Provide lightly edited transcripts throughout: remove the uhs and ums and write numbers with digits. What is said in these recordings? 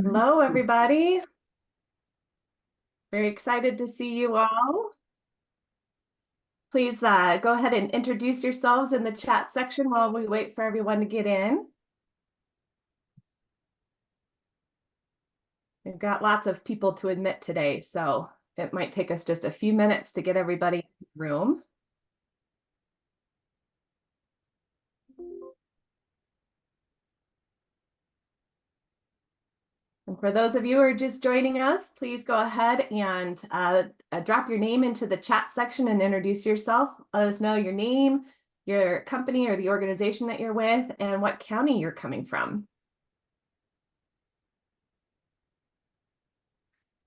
Hello, everybody. Very excited to see you all. Please go ahead and introduce yourselves in the chat section while we wait for everyone to get in. We've got lots of people to admit today, so it might take us just a few minutes to get everybody in the room. And for those of you who are just joining us, please go ahead and drop your name into the chat section and introduce yourself. Let us know your name, your company or the organization that you're with, and what county you're coming from.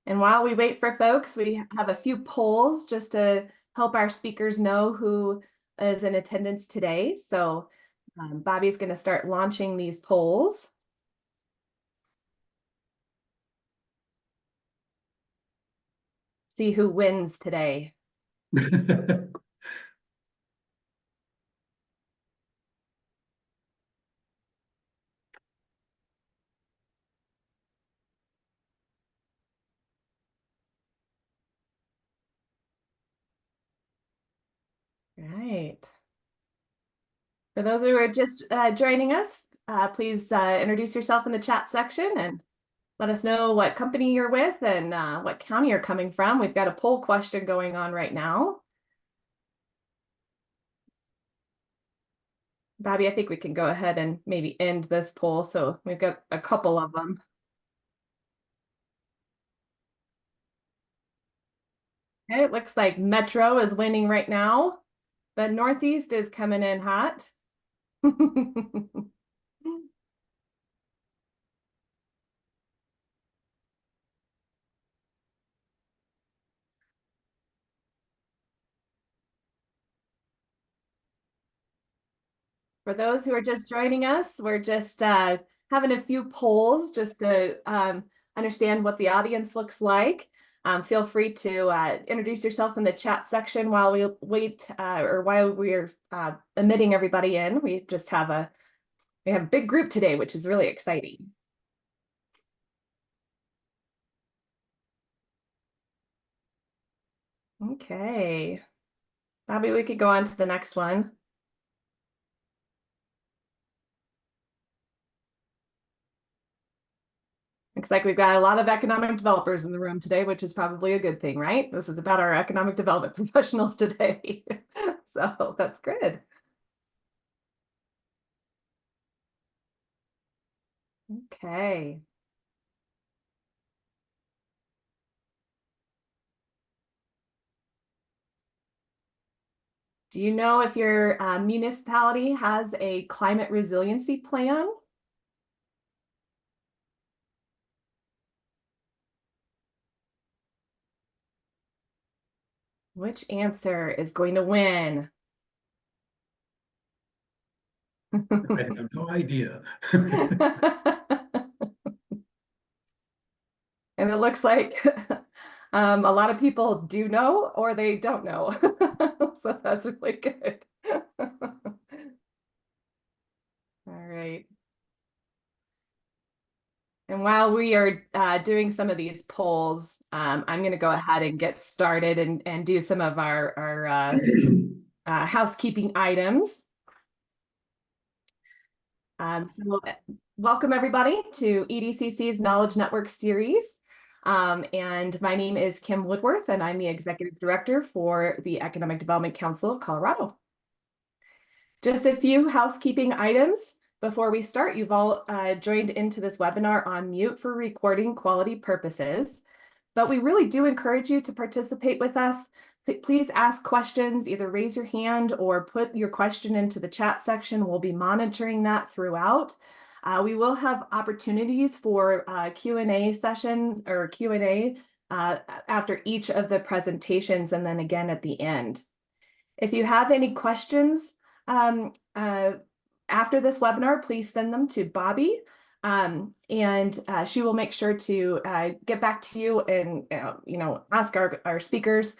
And while we wait for folks, we have a few polls just to help our speakers know who is in attendance today. So Bobby's going to start launching these polls. See who wins today. Right. For those who are just joining us, please introduce yourself in the chat section and let us know what company you're with and what county you're coming from. We've got a poll question going on right now. Bobby, I think we can go ahead and maybe end this poll. So we've got a couple of them. Okay, it looks like Metro is winning right now, but Northeast is coming in hot. For those who are just joining us, we're just having a few polls just to understand what the audience looks like. Feel free to introduce yourself in the chat section while we wait or while we're admitting everybody in. We just have a big group today, which is really exciting. Okay. Bobby, we could go on to the next one. Looks like we've got a lot of economic developers in the room today, which is probably a good thing, right? This is about our economic development professionals today. So that's good. Okay. Do you know if your municipality has a climate resiliency plan? Which answer is going to win? I have no idea. And it looks like a lot of people do know or they don't know. So that's really good. All right. And while we are doing some of these polls, I'm going to go ahead and get started and do some of our housekeeping items. So welcome everybody to EDCC's Knowledge Network series. And my name is Kim Woodworth, and I'm the Executive Director for the Economic Development Council of Colorado. Just a few housekeeping items. Before we start, you've all joined into this webinar on mute for recording quality purposes, but we really do encourage you to participate with us. Please ask questions, either raise your hand or put your question into the chat section. We'll be monitoring that throughout. We will have opportunities for Q&A session or Q&A after each of the presentations and then again at the end. If you have any questions, after this webinar, please send them to Bobby, and she will make sure to get back to you and ask our speakers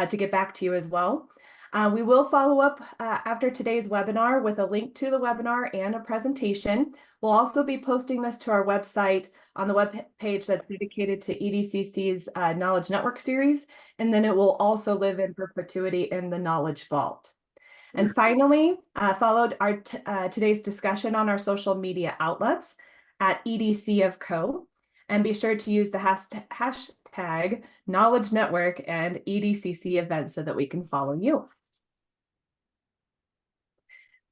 to get back to you as well. We will follow up after today's webinar with a link to the webinar and a presentation. We'll also be posting this to our website on the web page that's dedicated to EDCC's Knowledge Network series, and then it will also live in perpetuity in the Knowledge Vault. And finally, followed our today's discussion on our social media outlets at EDC of Co. And be sure to use the hashtag Knowledge Network and EDCC events so that we can follow you.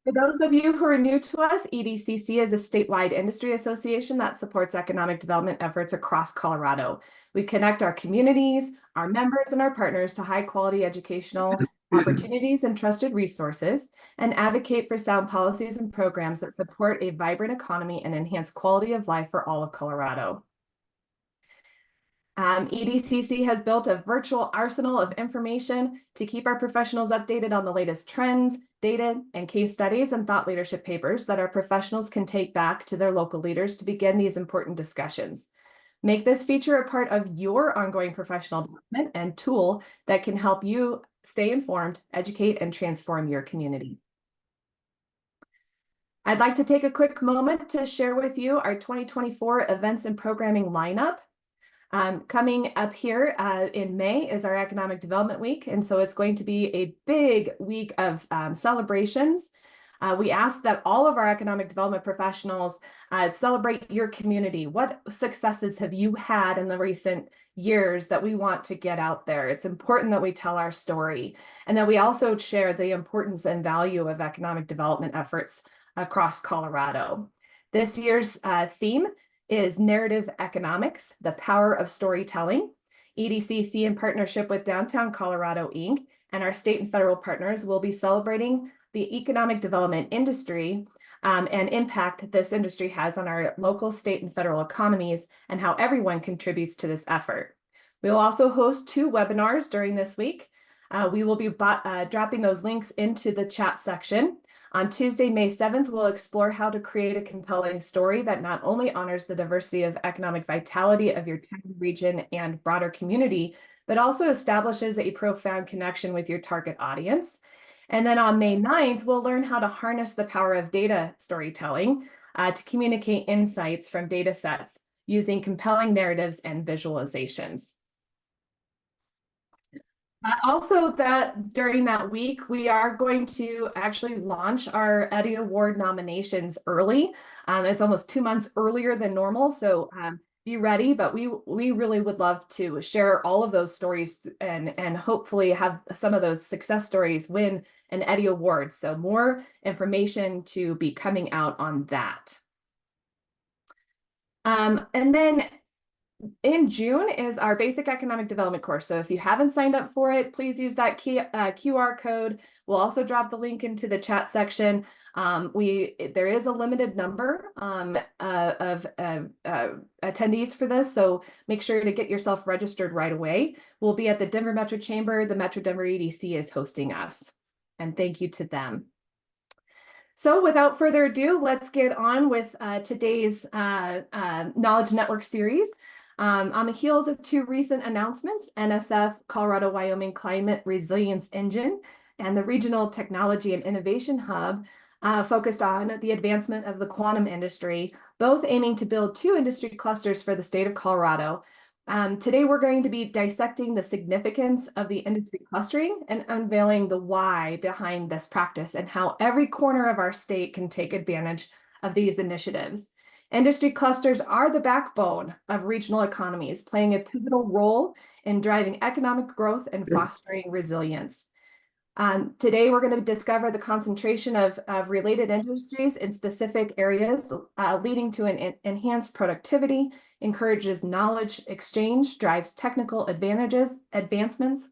For those of you who are new to us, EDCC is a statewide industry association that supports economic development efforts across Colorado. We connect our communities, our members, and our partners to high-quality educational opportunities and trusted resources, and advocate for sound policies and programs that support a vibrant economy and enhance quality of life for all of Colorado. EDCC has built a virtual arsenal of information to keep our professionals updated on the latest trends, data, and case studies and thought leadership papers that our professionals can take back to their local leaders to begin these important discussions. Make this feature a part of your ongoing professional development and tool that can help you stay informed, educate, and transform your community. I'd like to take a quick moment to share with you our 2024 events and programming lineup. Coming up here in May is our Economic Development Week, and so it's going to be a big week of celebrations. We ask that all of our economic development professionals celebrate your community. What successes have you had in the recent years that we want to get out there? It's important that we tell our story, and that we also share the importance and value of economic development efforts across Colorado. This year's theme is Narrative Economics, the Power of Storytelling. EDCC, in partnership with Downtown Colorado, Inc., and our state and federal partners, will be celebrating the economic development industry and impact this industry has on our local, state, and federal economies, and how everyone contributes to this effort. We will also host 2 webinars during this week. We will be dropping those links into the chat section. On Tuesday, May 7th, we'll explore how to create a compelling story that not only honors the diversity of economic vitality of your town, region, and broader community, but also establishes a profound connection with your target audience. And then on May 9th, we'll learn how to harness the power of data storytelling to communicate insights from data sets using compelling narratives and visualizations. Also, that during that week, we are going to actually launch our Eddie Award nominations early. It's almost 2 months earlier than normal, so be ready. But we really would love to share all of those stories and hopefully have some of those success stories win an Eddie Award. So more information to be coming out on that. And then in June is our basic economic development course. So if you haven't signed up for it, please use that QR code. We'll also drop the link into the chat section. There is a limited number of attendees for this, so make sure to get yourself registered right away. We'll be at the Denver Metro Chamber. The Metro Denver EDC is hosting us, and thank you to them. So without further ado, let's get on with today's Knowledge Network series. On the heels of 2 recent announcements, NSF Colorado-Wyoming Climate Resilience Engine and the Regional Technology and Innovation Hub focused on the advancement of the quantum industry, both aiming to build 2 industry clusters for the state of Colorado. Today, we're going to be dissecting the significance of the industry clustering and unveiling the why behind this practice and how every corner of our state can take advantage of these initiatives. Industry clusters are the backbone of regional economies, playing a pivotal role in driving economic growth and fostering resilience. Today, we're going to discover the concentration of related industries in specific areas, leading to an enhanced productivity, encourages knowledge exchange, drives technical advancements,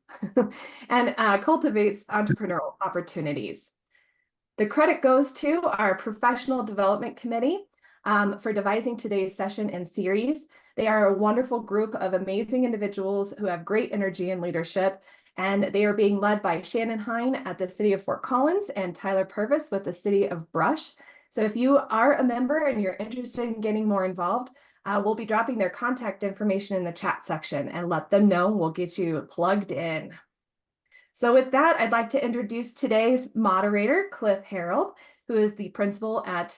and cultivates entrepreneurial opportunities. The credit goes to our Professional Development Committee for devising today's session and series. They are a wonderful group of amazing individuals who have great energy and leadership, and they are being led by Shannon Hine at the City of Fort Collins and Tyler Purvis with the City of Brush. So if you are a member and you're interested in getting more involved, we'll be dropping their contact information in the chat section, and let them know. We'll get you plugged in. So with that, I'd like to introduce today's moderator, Cliff Harold, who is the principal at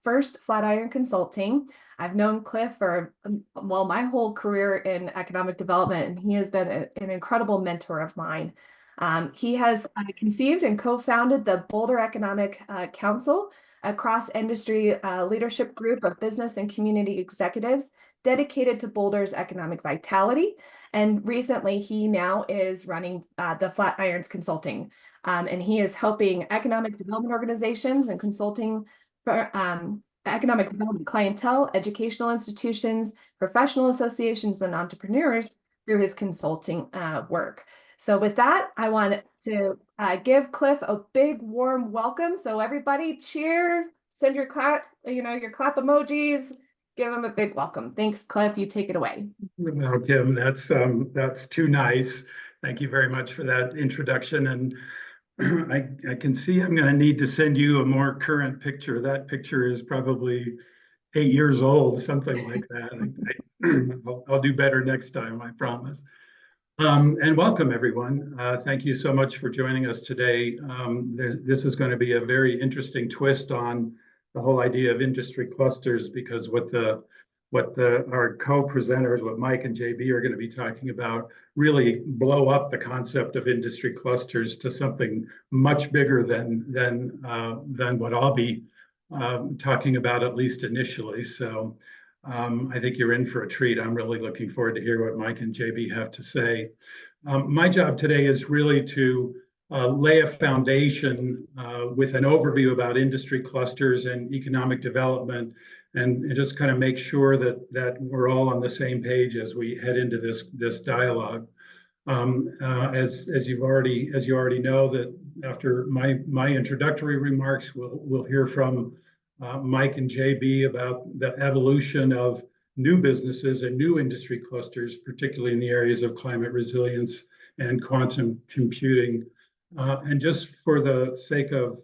First Flatiron Consulting. I've known Cliff for, well, my whole career in economic development, and he has been an incredible mentor of mine. He has conceived and co-founded the Boulder Economic Council, a cross-industry leadership group of business and community executives dedicated to Boulder's economic vitality. And recently, he now is running the Flatirons Consulting, and he is helping economic development organizations and consulting for economic development clientele, educational institutions, professional associations, and entrepreneurs through his consulting work. So with that, I want to give Cliff a big warm welcome. So everybody cheer, send your clap, your clap emojis, give him a big welcome. Thanks, Cliff. You take it away. Well, Kim, that's too nice. Thank you very much for that introduction. And I can see I'm going to need to send you a more current picture. That picture is probably 8 years old, something like that. I'll do better next time, I promise. And welcome, everyone. Thank you so much for joining us today. This is going to be a very interesting twist on the whole idea of industry clusters, because our co-presenters, what Mike and JB are going to be talking about, really blow up the concept of industry clusters to something much bigger than what I'll be talking about, at least initially. So I think you're in for a treat. I'm really looking forward to hear what Mike and JB have to say. My job today is really to lay a foundation with an overview about industry clusters and economic development, and just kind of make sure that we're all on the same page as we head into this dialogue. As you already know, that after my introductory remarks, we'll hear from Mike and JB about the evolution of new businesses and new industry clusters, particularly in the areas of climate resilience and quantum computing. And just for the sake of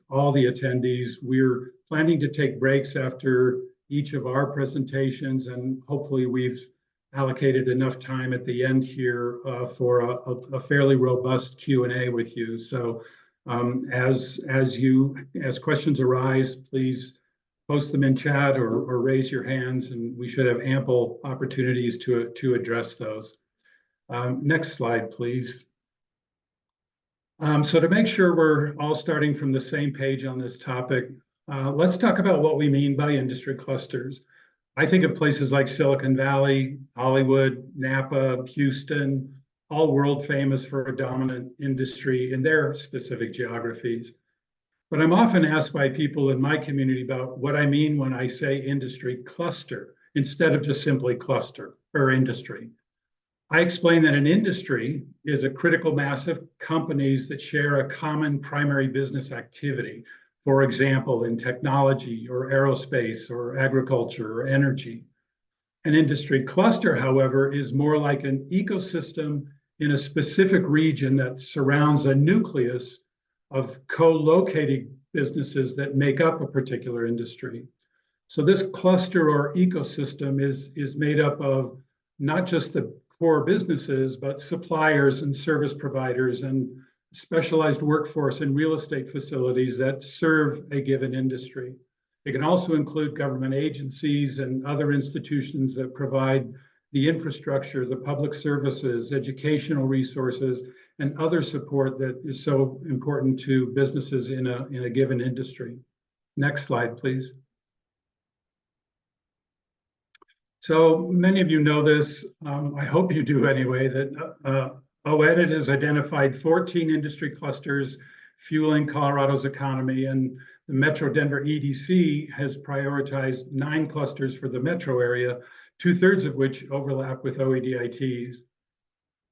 all the attendees, we're planning to take breaks after each of our presentations, and hopefully we've allocated enough time at the end here for a fairly robust Q&A with you. So as questions arise, please post them in chat or raise your hands, and we should have ample opportunities to address those. Next slide, please. So to make sure we're all starting from the same page on this topic, let's talk about what we mean by industry clusters. I think of places like Silicon Valley, Hollywood, Napa, Houston, all world famous for a dominant industry in their specific geographies. But I'm often asked by people in my community about what I mean when I say industry cluster, instead of just simply cluster or industry. I explain that an industry is a critical mass of companies that share a common primary business activity. For example, in technology or aerospace or agriculture or energy. An industry cluster, however, is more like an ecosystem in a specific region that surrounds a nucleus of co-located businesses that make up a particular industry. So this cluster or ecosystem is made up of not just the core businesses, but suppliers and service providers and specialized workforce and real estate facilities that serve a given industry. It can also include government agencies and other institutions that provide the infrastructure, the public services, educational resources, and other support that is so important to businesses in a given industry. Next slide, please. So many of you know this, I hope you do anyway, that OEDIT has identified 14 industry clusters fueling Colorado's economy, and the Metro Denver EDC has prioritized 9 clusters for the metro area, 2/3 of which overlap with OEDIT's.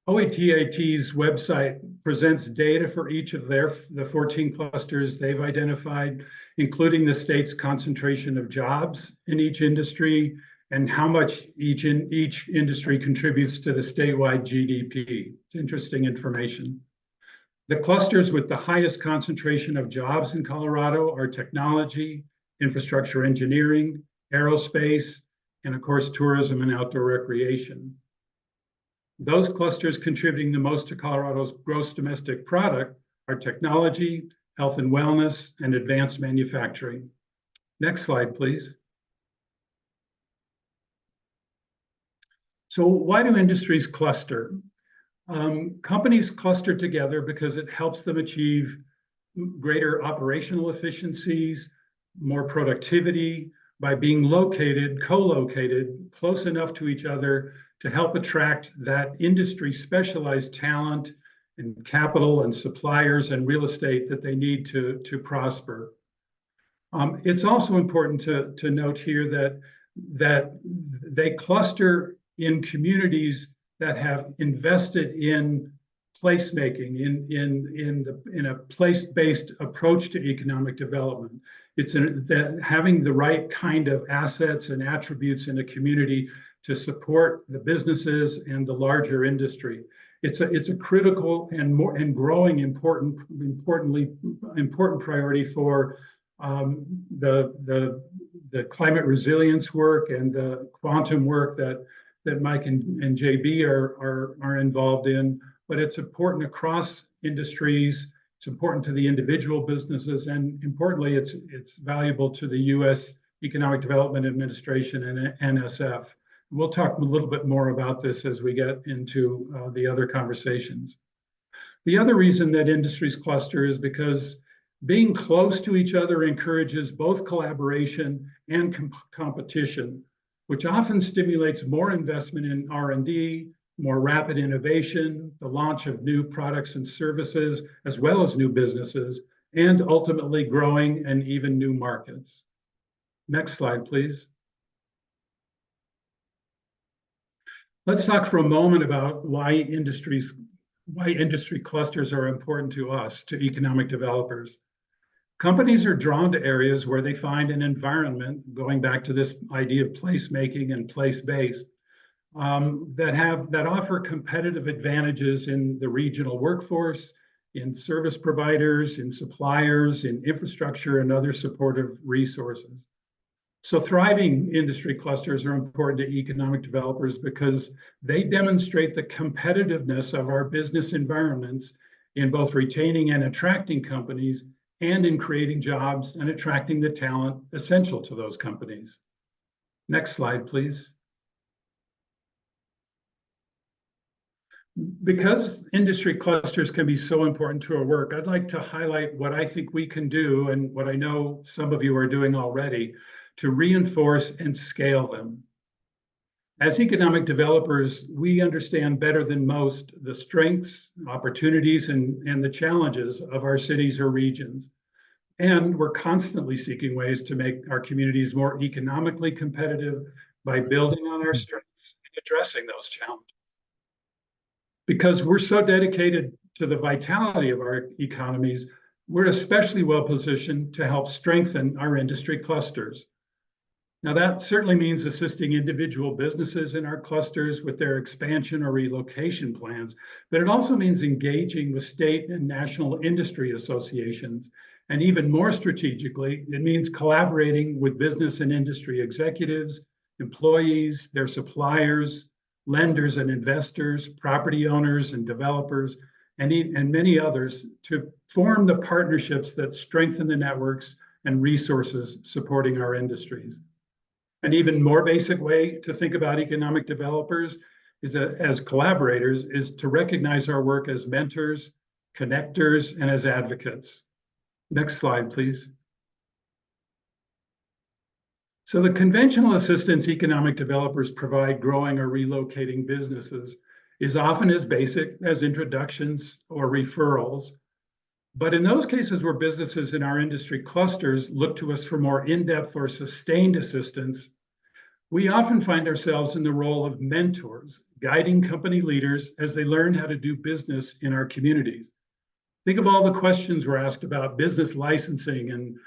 OEDIT's website presents data for each of the 14 clusters they've identified, including the state's concentration of jobs in each industry, and how much each industry contributes to the statewide GDP. It's interesting information. The clusters with the highest concentration of jobs in Colorado are technology, infrastructure engineering, aerospace, and of course, tourism and outdoor recreation. Those clusters contributing the most to Colorado's gross domestic product are technology, health and wellness, and advanced manufacturing. Next slide, please. So why do industries cluster? Companies cluster together because it helps them achieve greater operational efficiencies, more productivity by being co-located close enough to each other to help attract that industry specialized talent and capital and suppliers and real estate that they need to prosper. It's also important to note here that they cluster in communities that have invested in placemaking, in a place-based approach to economic development. It's that having the right kind of assets and attributes in a community to support the businesses and the larger industry. It's a critical and growing important priority for the climate resilience work and the quantum work that Mike and JB are involved in, but it's important across industries. It's important to the individual businesses, and importantly, it's valuable to the U.S. Economic Development Administration and NSF. We'll talk a little bit more about this as we get into the other conversations. The other reason that industries cluster is because being close to each other encourages both collaboration and competition, which often stimulates more investment in R&D, more rapid innovation, the launch of new products and services, as well as new businesses, and ultimately growing and even new markets. Next slide, please. Let's talk for a moment about why industry clusters are important to us, to economic developers. Companies are drawn to areas where they find an environment, going back to this idea of placemaking and place-based, that offer competitive advantages in the regional workforce, in service providers, in suppliers, in infrastructure, and other supportive resources. So thriving industry clusters are important to economic developers because they demonstrate the competitiveness of our business environments in both retaining and attracting companies, and in creating jobs and attracting the talent essential to those companies. Next slide, please. Because industry clusters can be so important to our work, I'd like to highlight what I think we can do and what I know some of you are doing already to reinforce and scale them. As economic developers, we understand better than most the strengths, opportunities, and the challenges of our cities or regions. And we're constantly seeking ways to make our communities more economically competitive by building on our strengths and addressing those challenges. Because we're so dedicated to the vitality of our economies, we're especially well positioned to help strengthen our industry clusters. Now, that certainly means assisting individual businesses in our clusters with their expansion or relocation plans, but it also means engaging with state and national industry associations. And even more strategically, it means collaborating with business and industry executives, employees, their suppliers, lenders and investors, property owners and developers, and many others to form the partnerships that strengthen the networks and resources supporting our industries. An even more basic way to think about economic developers is as collaborators is to recognize our work as mentors, connectors, and as advocates. Next slide, please. So the conventional assistance economic developers provide growing or relocating businesses is often as basic as introductions or referrals. But in those cases where businesses in our industry clusters look to us for more in-depth or sustained assistance, we often find ourselves in the role of mentors, guiding company leaders as they learn how to do business in our communities. Think of all the questions we're asked about business licensing and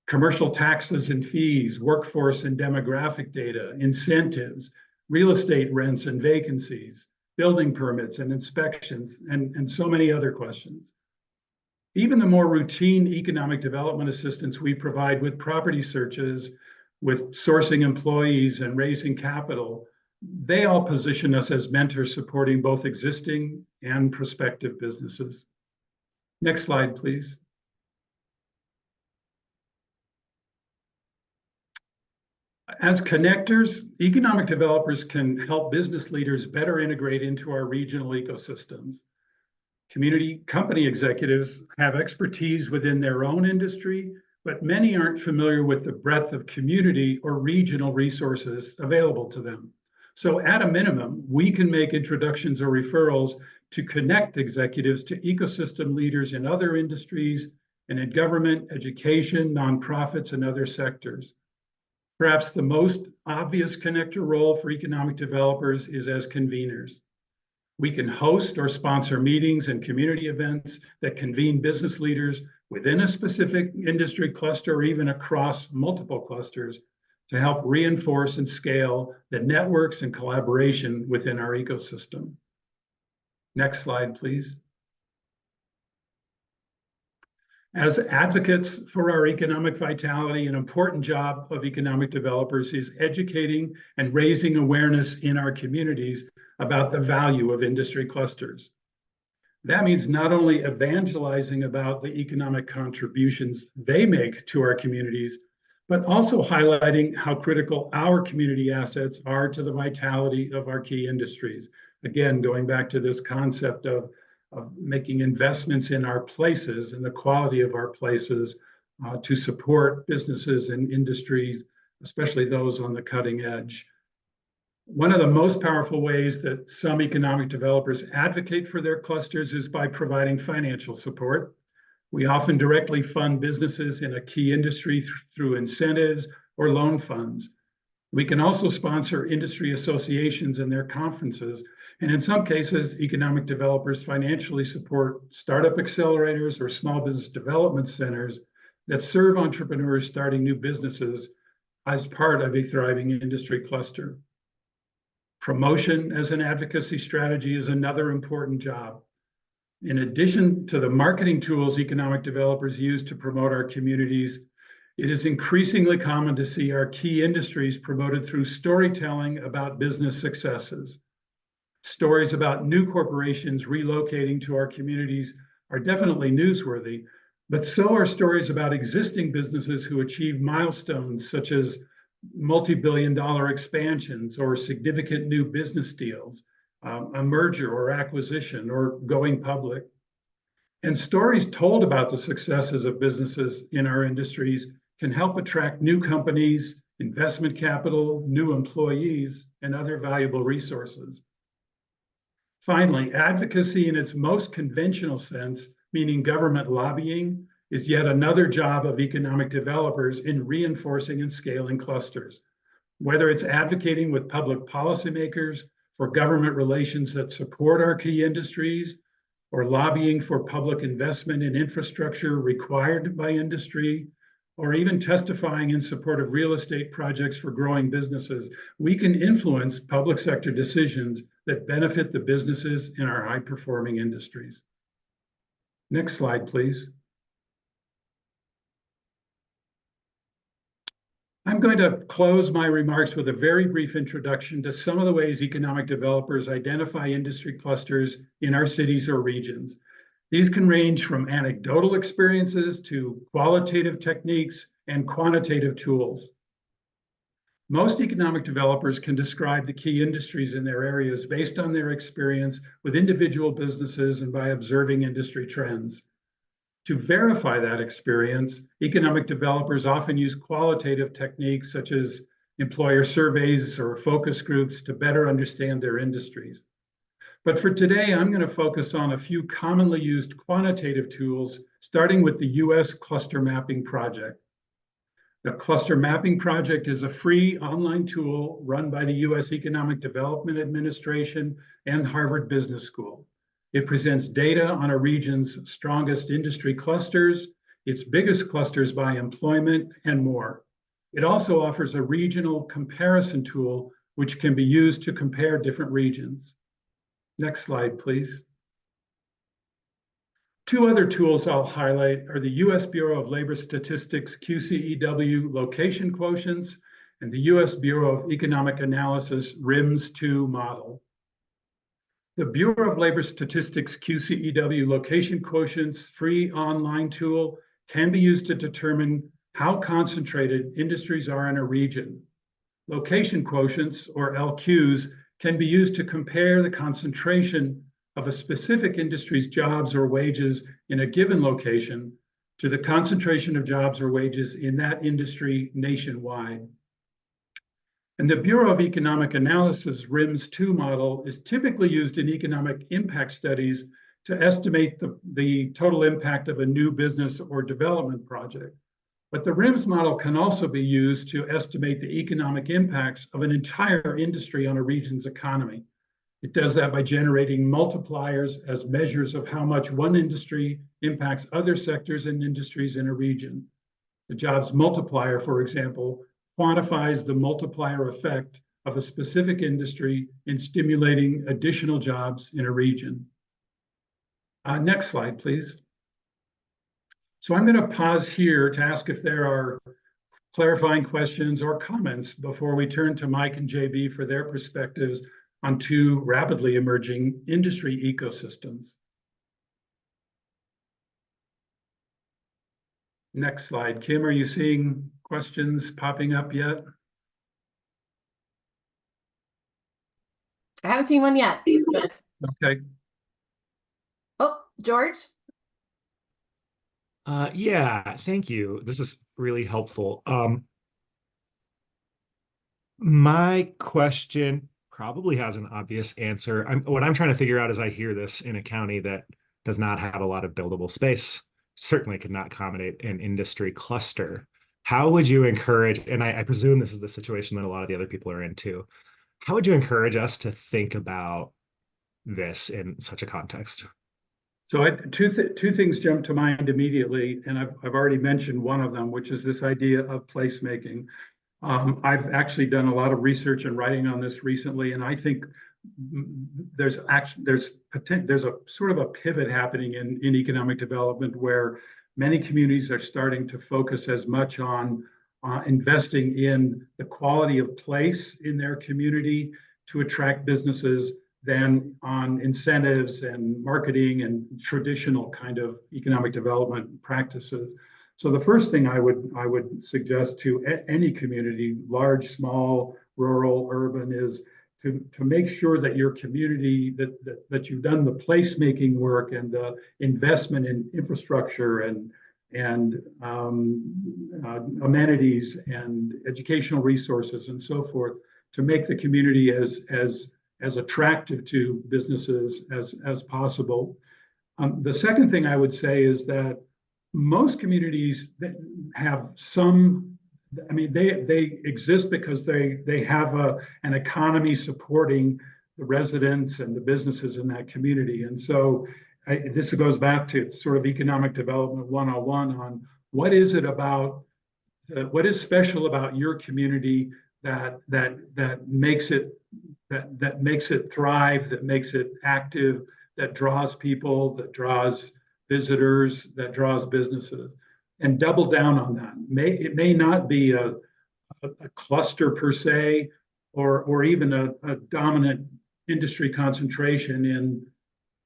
commercial taxes and fees, workforce and demographic data, incentives, real estate rents and vacancies, building permits and inspections, and so many other questions. Even the more routine economic development assistance we provide with property searches, with sourcing employees and raising capital, They all position us as mentors supporting both existing and prospective businesses. Next slide, please. As connectors, economic developers can help business leaders better integrate into our regional ecosystems. Community company executives have expertise within their own industry, but many aren't familiar with the breadth of community or regional resources available to them. So at a minimum, we can make introductions or referrals to connect executives to ecosystem leaders in other industries and in government, education, nonprofits, and other sectors. Perhaps the most obvious connector role for economic developers is as conveners. We can host or sponsor meetings and community events that convene business leaders within a specific industry cluster or even across multiple clusters to help reinforce and scale the networks and collaboration within our ecosystem. Next slide, please. As advocates for our economic vitality, an important job of economic developers is educating and raising awareness in our communities about the value of industry clusters. That means not only evangelizing about the economic contributions they make to our communities, but also highlighting how critical our community assets are to the vitality of our key industries. Again, going back to this concept of making investments in our places and the quality of our places to support businesses and industries, especially those on the cutting edge. One of the most powerful ways that some economic developers advocate for their clusters is by providing financial support. We often directly fund businesses in a key industry through incentives or loan funds. We can also sponsor industry associations and their conferences. And in some cases, economic developers financially support startup accelerators or small business development centers that serve entrepreneurs starting new businesses as part of a thriving industry cluster. Promotion as an advocacy strategy is another important job. In addition to the marketing tools economic developers use to promote our communities, it is increasingly common to see our key industries promoted through storytelling about business successes. Stories about new corporations relocating to our communities are definitely newsworthy, but so are stories about existing businesses who achieve milestones such as multi-billion-dollar expansions or significant new business deals, a merger or acquisition or going public. And stories told about the successes of businesses in our industries can help attract new companies, investment capital, new employees, and other valuable resources. Finally, advocacy in its most conventional sense, meaning government lobbying, is yet another job of economic developers in reinforcing and scaling clusters. Whether it's advocating with public policymakers for government relations that support our key industries, or lobbying for public investment in infrastructure required by industry, or even testifying in support of real estate projects for growing businesses, we can influence public sector decisions that benefit the businesses in our high-performing industries. Next slide, please. I'm going to close my remarks with a very brief introduction to some of the ways economic developers identify industry clusters in our cities or regions. These can range from anecdotal experiences to qualitative techniques and quantitative tools. Most economic developers can describe the key industries in their areas based on their experience with individual businesses and by observing industry trends. To verify that experience, economic developers often use qualitative techniques such as employer surveys or focus groups to better understand their industries. But for today, I'm going to focus on a few commonly used quantitative tools, starting with the US Cluster Mapping Project. The Cluster Mapping Project is a free online tool run by the US Economic Development Administration and Harvard Business School. It presents data on a region's strongest industry clusters, its biggest clusters by employment, and more. It also offers a regional comparison tool, which can be used to compare different regions. Next slide, please. Two other tools I'll highlight are the US Bureau of Labor Statistics QCEW location quotients and the U.S. Bureau of Economic Analysis RIMS-2 model. The Bureau of Labor Statistics QCEW location quotients free online tool can be used to determine how concentrated industries are in a region. Location quotients, or LQs, can be used to compare the concentration of a specific industry's jobs or wages in a given location to the concentration of jobs or wages in that industry nationwide. And the Bureau of Economic Analysis RIMS-2 model is typically used in economic impact studies to estimate the total impact of a new business or development project. But the RIMS model can also be used to estimate the economic impacts of an entire industry on a region's economy. It does that by generating multipliers as measures of how much one industry impacts other sectors and industries in a region. The jobs multiplier, for example, quantifies the multiplier effect of a specific industry in stimulating additional jobs in a region. Next slide, please. So I'm going to pause here to ask if there are clarifying questions or comments before we turn to Mike and JB for their perspectives on two rapidly emerging industry ecosystems. Next slide. Kim, are you seeing questions popping up yet? I haven't seen one yet. But... Okay. Oh, George? Yeah, thank you. This is really helpful. My question probably has an obvious answer. What I'm trying to figure out as I hear this in a county that does not have a lot of buildable space, certainly could not accommodate an industry cluster. How would you encourage, and I presume this is the situation that a lot of the other people are in too, how would you encourage us to think about this in such a context? So two things jump to mind immediately, and I've already mentioned one of them, which is this idea of placemaking. I've actually done a lot of research and writing on this recently, and I think there's a sort of a pivot happening in economic development where many communities are starting to focus as much on investing in the quality of place in their community to attract businesses than on incentives and marketing and traditional kind of economic development practices. So the first thing I would suggest to any community, large, small, rural, urban, is to make sure that your community, that you've done the placemaking work and the investment in infrastructure and amenities and educational resources and so forth to make the community as attractive to businesses as possible. The second thing I would say is that most communities that have some, I mean, they exist because they have an economy supporting the residents and the businesses in that community. And so this goes back to sort of economic development 101 on what is it about, what is special about your community that makes it thrive, that makes it active, that draws people, that draws visitors, that draws businesses, and double down on that. It may not be a cluster per se, or even a dominant industry concentration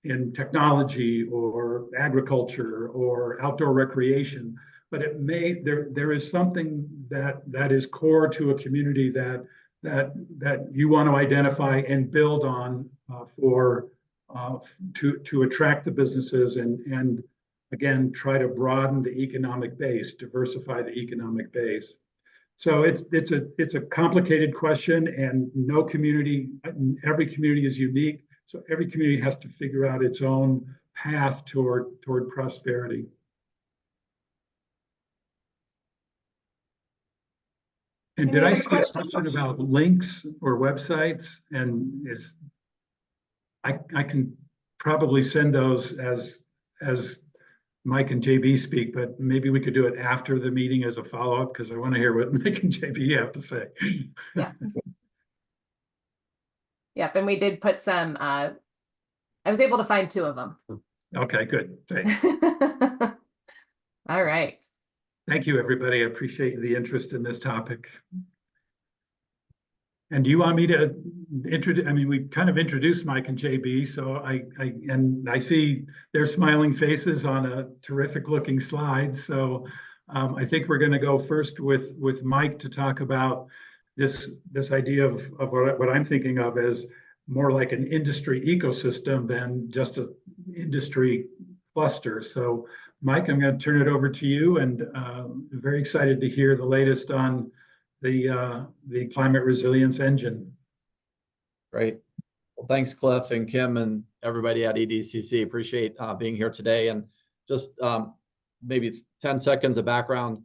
in technology or agriculture or outdoor recreation, but there is something that is core to a community that you want to identify and build on to attract the businesses and again try to broaden the economic base, diversify the economic base. So it's a complicated question, and every community is unique. So every community has to figure out its own path toward prosperity. And did I see a question about links or websites? And I can probably send those as Mike and JB speak, but maybe we could do it after the meeting as a follow-up because I want to hear what Mike and JB have to say. Yeah. Yep, and we did put some, I was able to find 2 of them. Okay, good, thanks. All right. Thank you, everybody. I appreciate the interest in this topic. And do you want me to introduce? I mean, we kind of introduced Mike and JB, so I see their smiling faces on a terrific looking slide. So I think we're going to go first with Mike to talk about this idea of what I'm thinking of as more like an industry ecosystem than just an industry cluster. So Mike, I'm going to turn it over to you, and very excited to hear the latest on the climate resilience engine. Great. Well, thanks, Cliff and Kim and everybody at EDCC. Appreciate being here today. And just maybe 10 seconds of background.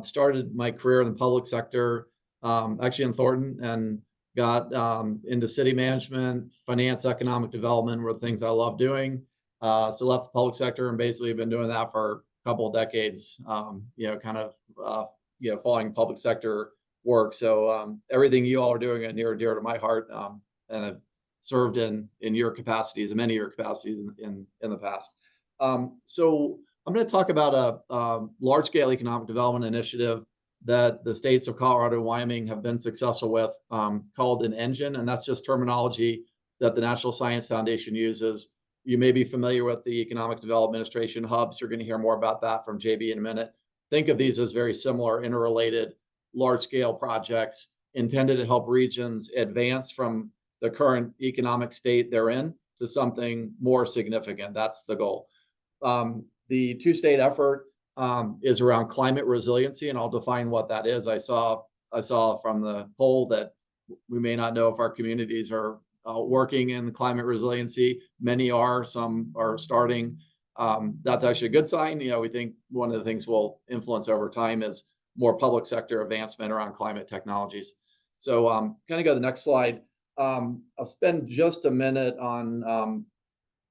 Started my career in the public sector, actually in Thornton, and got into city management, finance, economic development were the things I love doing. So left the public sector and basically been doing that for a couple of decades, kind of, following public sector work. So everything you all are doing is near and dear to my heart, and I've served in your capacities, in many of your capacities in the past. So I'm going to talk about a large-scale economic development initiative that the states of Colorado and Wyoming have been successful with, called an engine, and that's just terminology that the National Science Foundation uses. You may be familiar with the Economic Development Administration hubs. You're going to hear more about that from JB in a minute. Think of these as very similar, interrelated, large-scale projects intended to help regions advance from the current economic state they're in to something more significant. That's the goal. The two-state effort is around climate resiliency, and I'll define what that is. I saw from the poll that we may not know if our communities are working in climate resiliency. Many are, some are starting. That's actually a good sign. We think one of the things we'll influence over time is more public sector advancement around climate technologies. So kind of go to the next slide. I'll spend just a minute on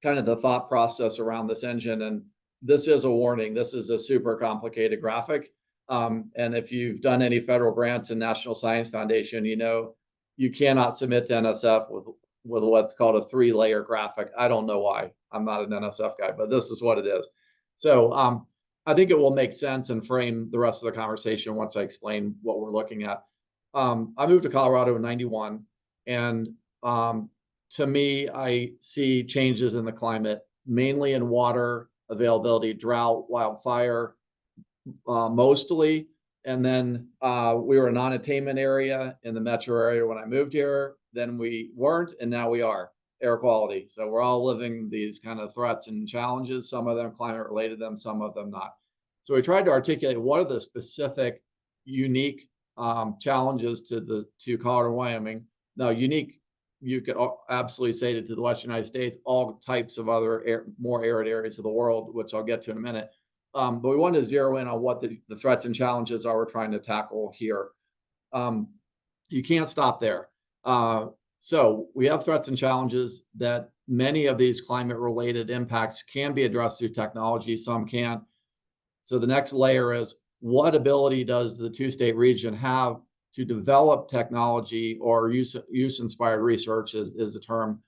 kind of the thought process around this engine. And this is a warning. This is a super complicated graphic. And if you've done any federal grants in National Science Foundation, you cannot submit to NSF with what's called a 3-layer graphic. I don't know why. I'm not an NSF guy, but this is what it is. So I think it will make sense and frame the rest of the conversation once I explain what we're looking at. I moved to Colorado in '91, and to me, I see changes in the climate, mainly in water availability, drought, wildfire, mostly. And then we were a non-attainment area in the metro area when I moved here. Then we weren't, and now we are. Air quality. So we're all living these kind of threats and challenges, some of them climate related, some of them not. So we tried to articulate what are the specific, unique challenges to Colorado and Wyoming. Now, unique, you could absolutely say it to the Western United States, all types of other more arid areas of the world, which I'll get to in a minute. But we want to zero in on what the threats and challenges are we're trying to tackle here. You can't stop there. So we have threats and challenges that many of these climate-related impacts can be addressed through technology, some can't. So the next layer is, what ability does the two-state region have to develop technology, or use-inspired research is the term,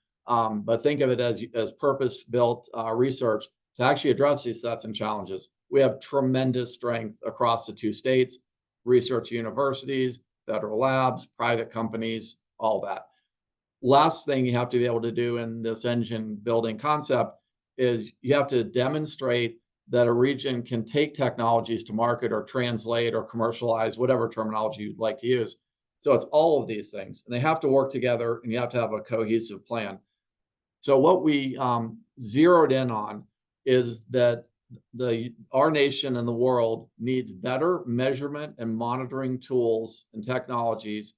but think of it as purpose-built research to actually address these threats and challenges. We have tremendous strength across the two states, research universities, federal labs, private companies, all that. Last thing you have to be able to do in this engine building concept is you have to demonstrate that a region can take technologies to market or translate or commercialize, whatever terminology you'd like to use. So it's all of these things, and they have to work together, and you have to have a cohesive plan. So what we zeroed in on is that our nation and the world needs better measurement and monitoring tools and technologies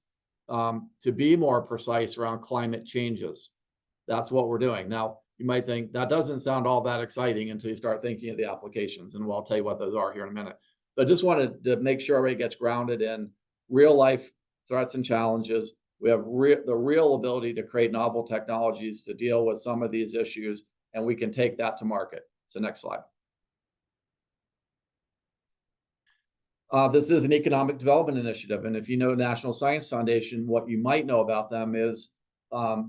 to be more precise around climate changes. That's what we're doing. Now, you might think that doesn't sound all that exciting until you start thinking of the applications, and I'll tell you what those are here in a minute. But I just wanted to make sure everybody gets grounded in real life threats and challenges. We have the real ability to create novel technologies to deal with some of these issues, and we can take that to market. So next slide. This is an economic development initiative. And if you know National Science Foundation, what you might know about them is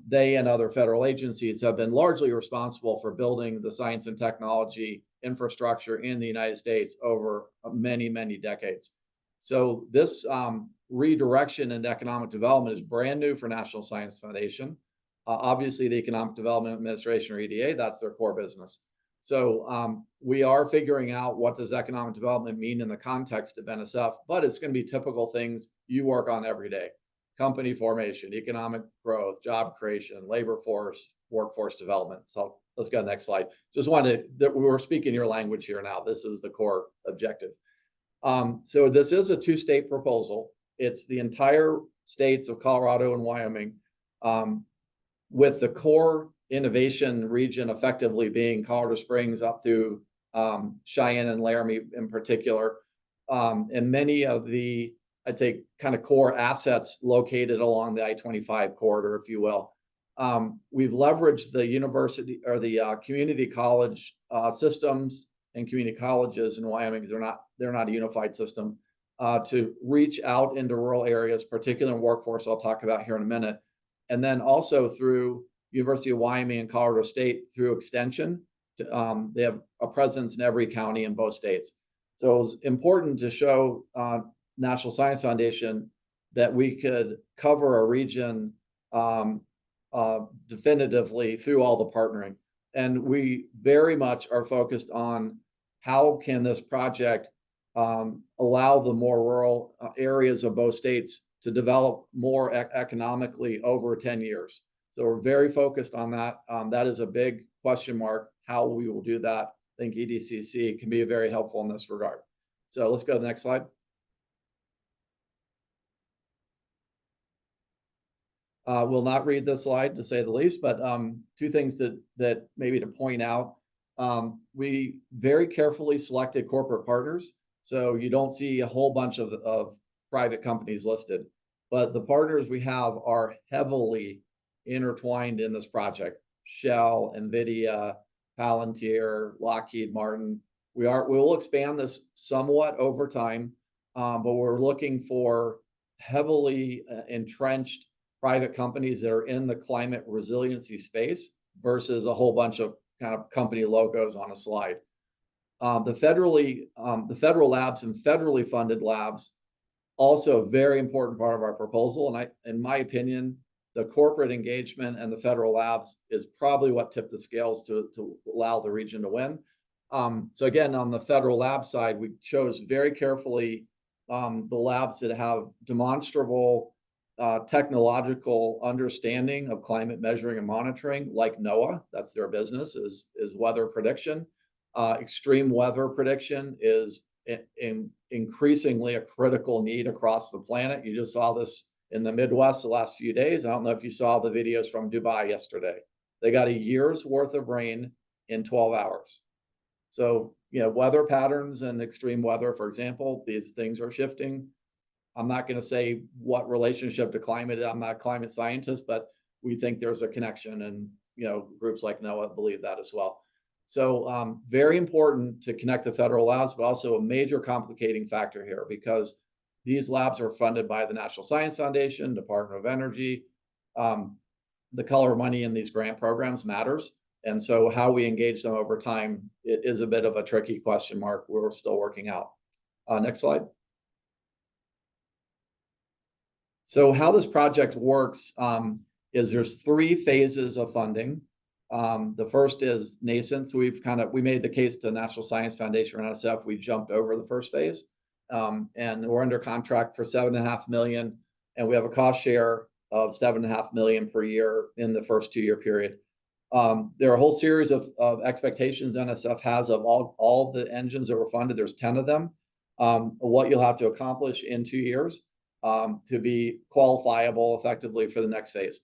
they and other federal agencies have been largely responsible for building the science and technology infrastructure in the United States over many, many decades. So this redirection into economic development is brand new for National Science Foundation. Obviously, the Economic Development Administration, or EDA, that's their core business. So we are figuring out what does economic development mean in the context of NSF, but it's going to be typical things you work on every day: company formation, economic growth, job creation, labor force, workforce development. So let's go to the next slide. Just wanted that we were speaking your language here now. This is the core objective. So this is a two-state proposal. It's the entire states of Colorado and Wyoming, with the core innovation region effectively being Colorado Springs up through Cheyenne and Laramie in particular, and many of the, I'd say, kind of core assets located along the I-25 corridor, if you will. We've leveraged the university or the community college systems and community colleges in Wyoming, because they're not a unified system, to reach out into rural areas, particularly in workforce, I'll talk about here in a minute. And then also through University of Wyoming and Colorado State through extension. They have a presence in every county in both states. So it was important to show National Science Foundation that we could cover a region definitively through all the partnering. And we very much are focused on how can this project allow the more rural areas of both states to develop more economically over 10 years. So we're very focused on that. That is a big question mark, how we will do that. I think EDCC can be very helpful in this regard. So let's go to the next slide. We'll not read this slide, to say the least, but two things that maybe to point out. We very carefully selected corporate partners. So you don't see a whole bunch of private companies listed, but the partners we have are heavily intertwined in this project: Shell, NVIDIA, Palantir, Lockheed Martin. We'll expand this somewhat over time, but we're looking for heavily entrenched private companies that are in the climate resiliency space versus a whole bunch of kind of company logos on a slide. The federal labs and federally funded labs, also a very important part of our proposal. And in my opinion, the corporate engagement and the federal labs is probably what tipped the scales to allow the region to win. So again, on the federal lab side, we chose very carefully the labs that have demonstrable technological understanding of climate measuring and monitoring, like NOAA. That's their business, is weather prediction. Extreme weather prediction is increasingly a critical need across the planet. You just saw this in the Midwest the last few days. I don't know if you saw the videos from Dubai yesterday. They got a year's worth of rain in 12 hours. So, weather patterns and extreme weather, for example, these things are shifting. I'm not going to say what relationship to climate. I'm not a climate scientist, but we think there's a connection, and groups like NOAA believe that as well. So very important to connect the federal labs, but also a major complicating factor here, because these labs are funded by the National Science Foundation, Department of Energy. The color of money in these grant programs matters. And so how we engage them over time, it is a bit of a tricky question mark we're still working out. Next slide. So how this project works is there's 3 phases of funding. The first is nascent. So we made the case to National Science Foundation or NSF. We jumped over the first phase, and we're under contract for $7.5 million, and we have a cost share of $7.5 million per year in the first 2-year period. There are a whole series of expectations NSF has of all the engines that were funded. There's 10 of them. What you'll have to accomplish in 2 years to be qualifiable effectively for the next phase.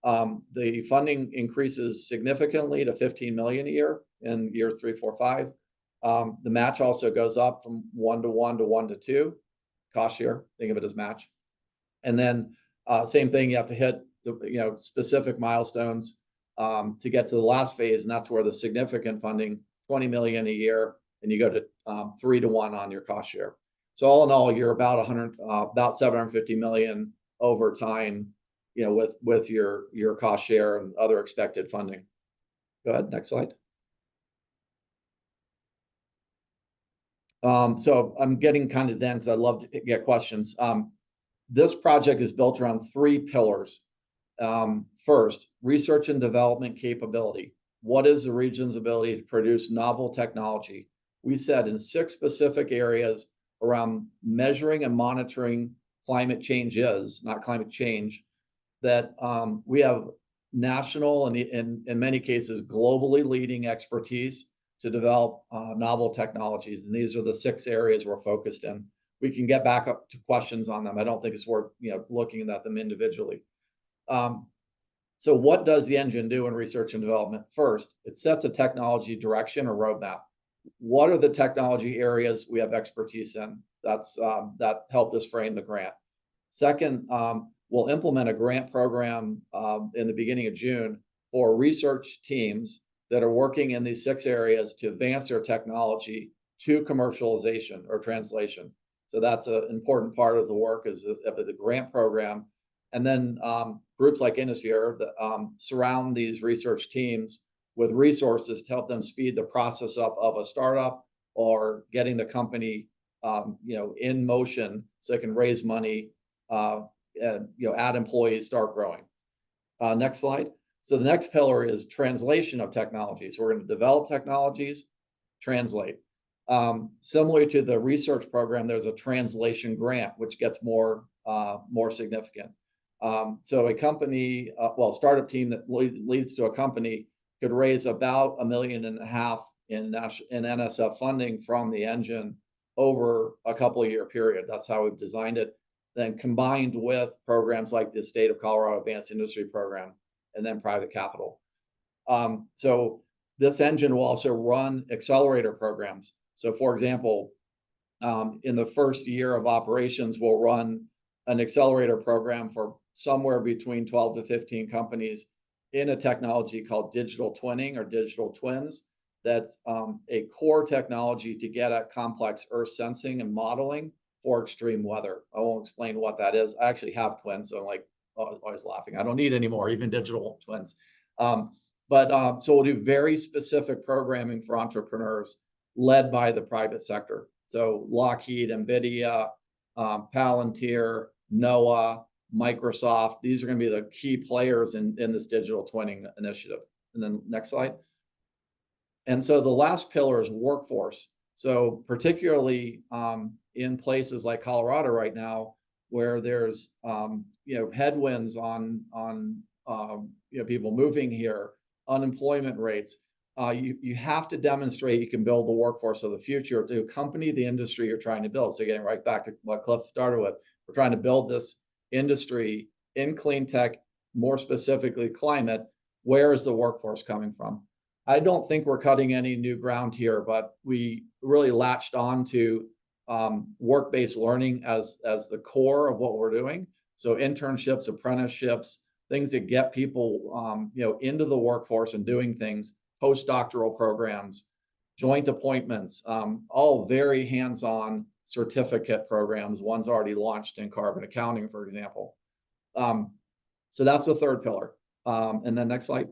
The funding increases significantly to $15 million a year in years 3, 4, 5. The match also goes up from 1 to 1 to 1 to 2. Cost share, think of it as match. And then same thing, you have to hit the specific milestones to get to the last phase, and that's where the significant funding, $20 million a year, and you go to 3 to 1 on your cost share. So all in all, you're about $750 million over time, with your cost share and other expected funding. Go ahead, next slide. So I'm getting kind of then because I love to get questions. This project is built around 3 pillars. First, research and development capability. What is the region's ability to produce novel technology? We said in 6 specific areas around measuring and monitoring climate change is, not climate change, that we have national and in many cases globally leading expertise to develop novel technologies. And these are the 6 areas we're focused in. We can get back up to questions on them. I don't think it's worth looking at them individually. So what does the engine do in research and development? First, it sets a technology direction or roadmap. What are the technology areas we have expertise in? That helped us frame the grant. Second, we'll implement a grant program in the beginning of June for research teams that are working in these 6 areas to advance their technology to commercialization or translation. So that's an important part of the work of the grant program. And then groups like Innosphere that surround these research teams with resources to help them speed the process up of a startup or getting the company in motion so it can raise money, add employees, start growing. Next slide. So the next pillar is translation of technologies. We're going to develop technologies, translate. Similar to the research program, there's a translation grant, which gets more significant. So a company, startup team that leads to a company could raise about $1.5 million in NSF funding from the engine over a couple of year period. That's how we've designed it. Then combined with programs like the State of Colorado Advanced Industry Program and then private capital. So this engine will also run accelerator programs. So for example, in the first year of operations, we'll run an accelerator program for somewhere between 12 to 15 companies in a technology called digital twinning or digital twins. That's a core technology to get at complex earth sensing and modeling for extreme weather. I won't explain what that is. I actually have twins, so I'm like always laughing. I don't need any more, even digital twins. So we'll do very specific programming for entrepreneurs led by the private sector. So Lockheed, NVIDIA, Palantir, NOAA, Microsoft, these are going to be the key players in this digital twinning initiative. And then next slide. And so the last pillar is workforce. So particularly in places like Colorado right now, where there's headwinds on people moving here, unemployment rates, you have to demonstrate you can build the workforce of the future to accompany the industry you're trying to build. So getting right back to what Cliff started with, we're trying to build this industry in clean tech, more specifically climate. Where is the workforce coming from? I don't think we're cutting any new ground here, but we really latched on to work-based learning as the core of what we're doing. So internships, apprenticeships, things that get people into the workforce and doing things, postdoctoral programs, joint appointments, all very hands-on certificate programs. One's already launched in carbon accounting, for example. So that's the third pillar. And then next slide.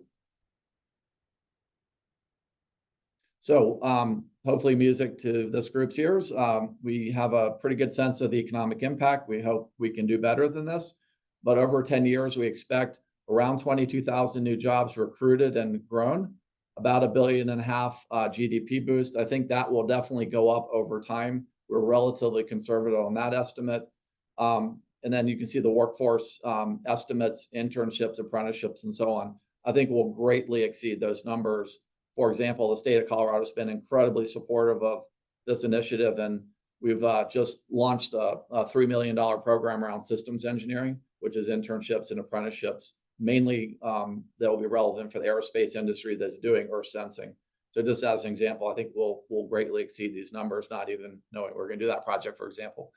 So hopefully music to this group's ears. We have a pretty good sense of the economic impact. We hope we can do better than this. But over 10 years, we expect around 22,000 new jobs recruited and grown, about $1.5 billion GDP boost. I think that will definitely go up over time. We're relatively conservative on that estimate. And then you can see the workforce estimates, internships, apprenticeships, and so on. I think we'll greatly exceed those numbers. For example, the state of Colorado has been incredibly supportive of this initiative, and we've just launched a $3 million program around systems engineering, which is internships and apprenticeships, mainly that will be relevant for the aerospace industry that's doing earth sensing. So just as an example, I think we'll greatly exceed these numbers, not even knowing we're going to do that project, for example.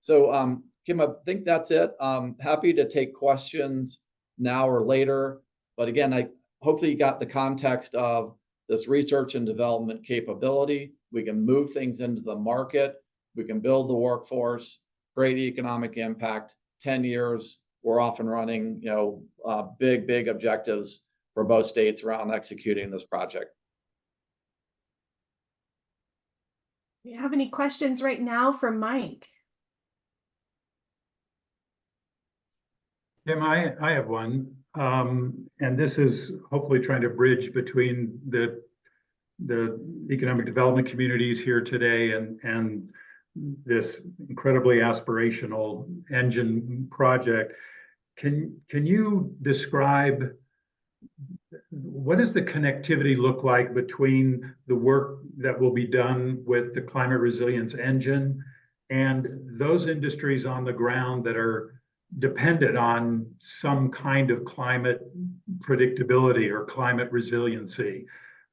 So Kim, I think that's it. Happy to take questions now or later. But again, hopefully you got the context of this research and development capability. We can move things into the market. We can build the workforce, great economic impact, 10 years. We're off and running, big objectives for both states around executing this project. Do you have any questions right now for Mike? Tim, I have one, and this is hopefully trying to bridge between the economic development communities here today and this incredibly aspirational engine project. Can you describe what does the connectivity look like between the work that will be done with the climate resilience engine and those industries on the ground that are dependent on some kind of climate predictability or climate resiliency?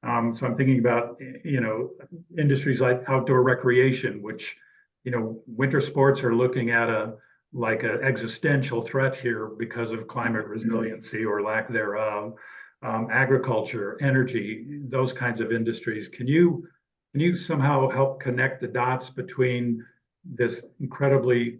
So I'm thinking about, industries like outdoor recreation, which, winter sports are looking at like an existential threat here because of climate resiliency or lack thereof. Agriculture, energy, those kinds of industries. Can you somehow help connect the dots between this incredibly,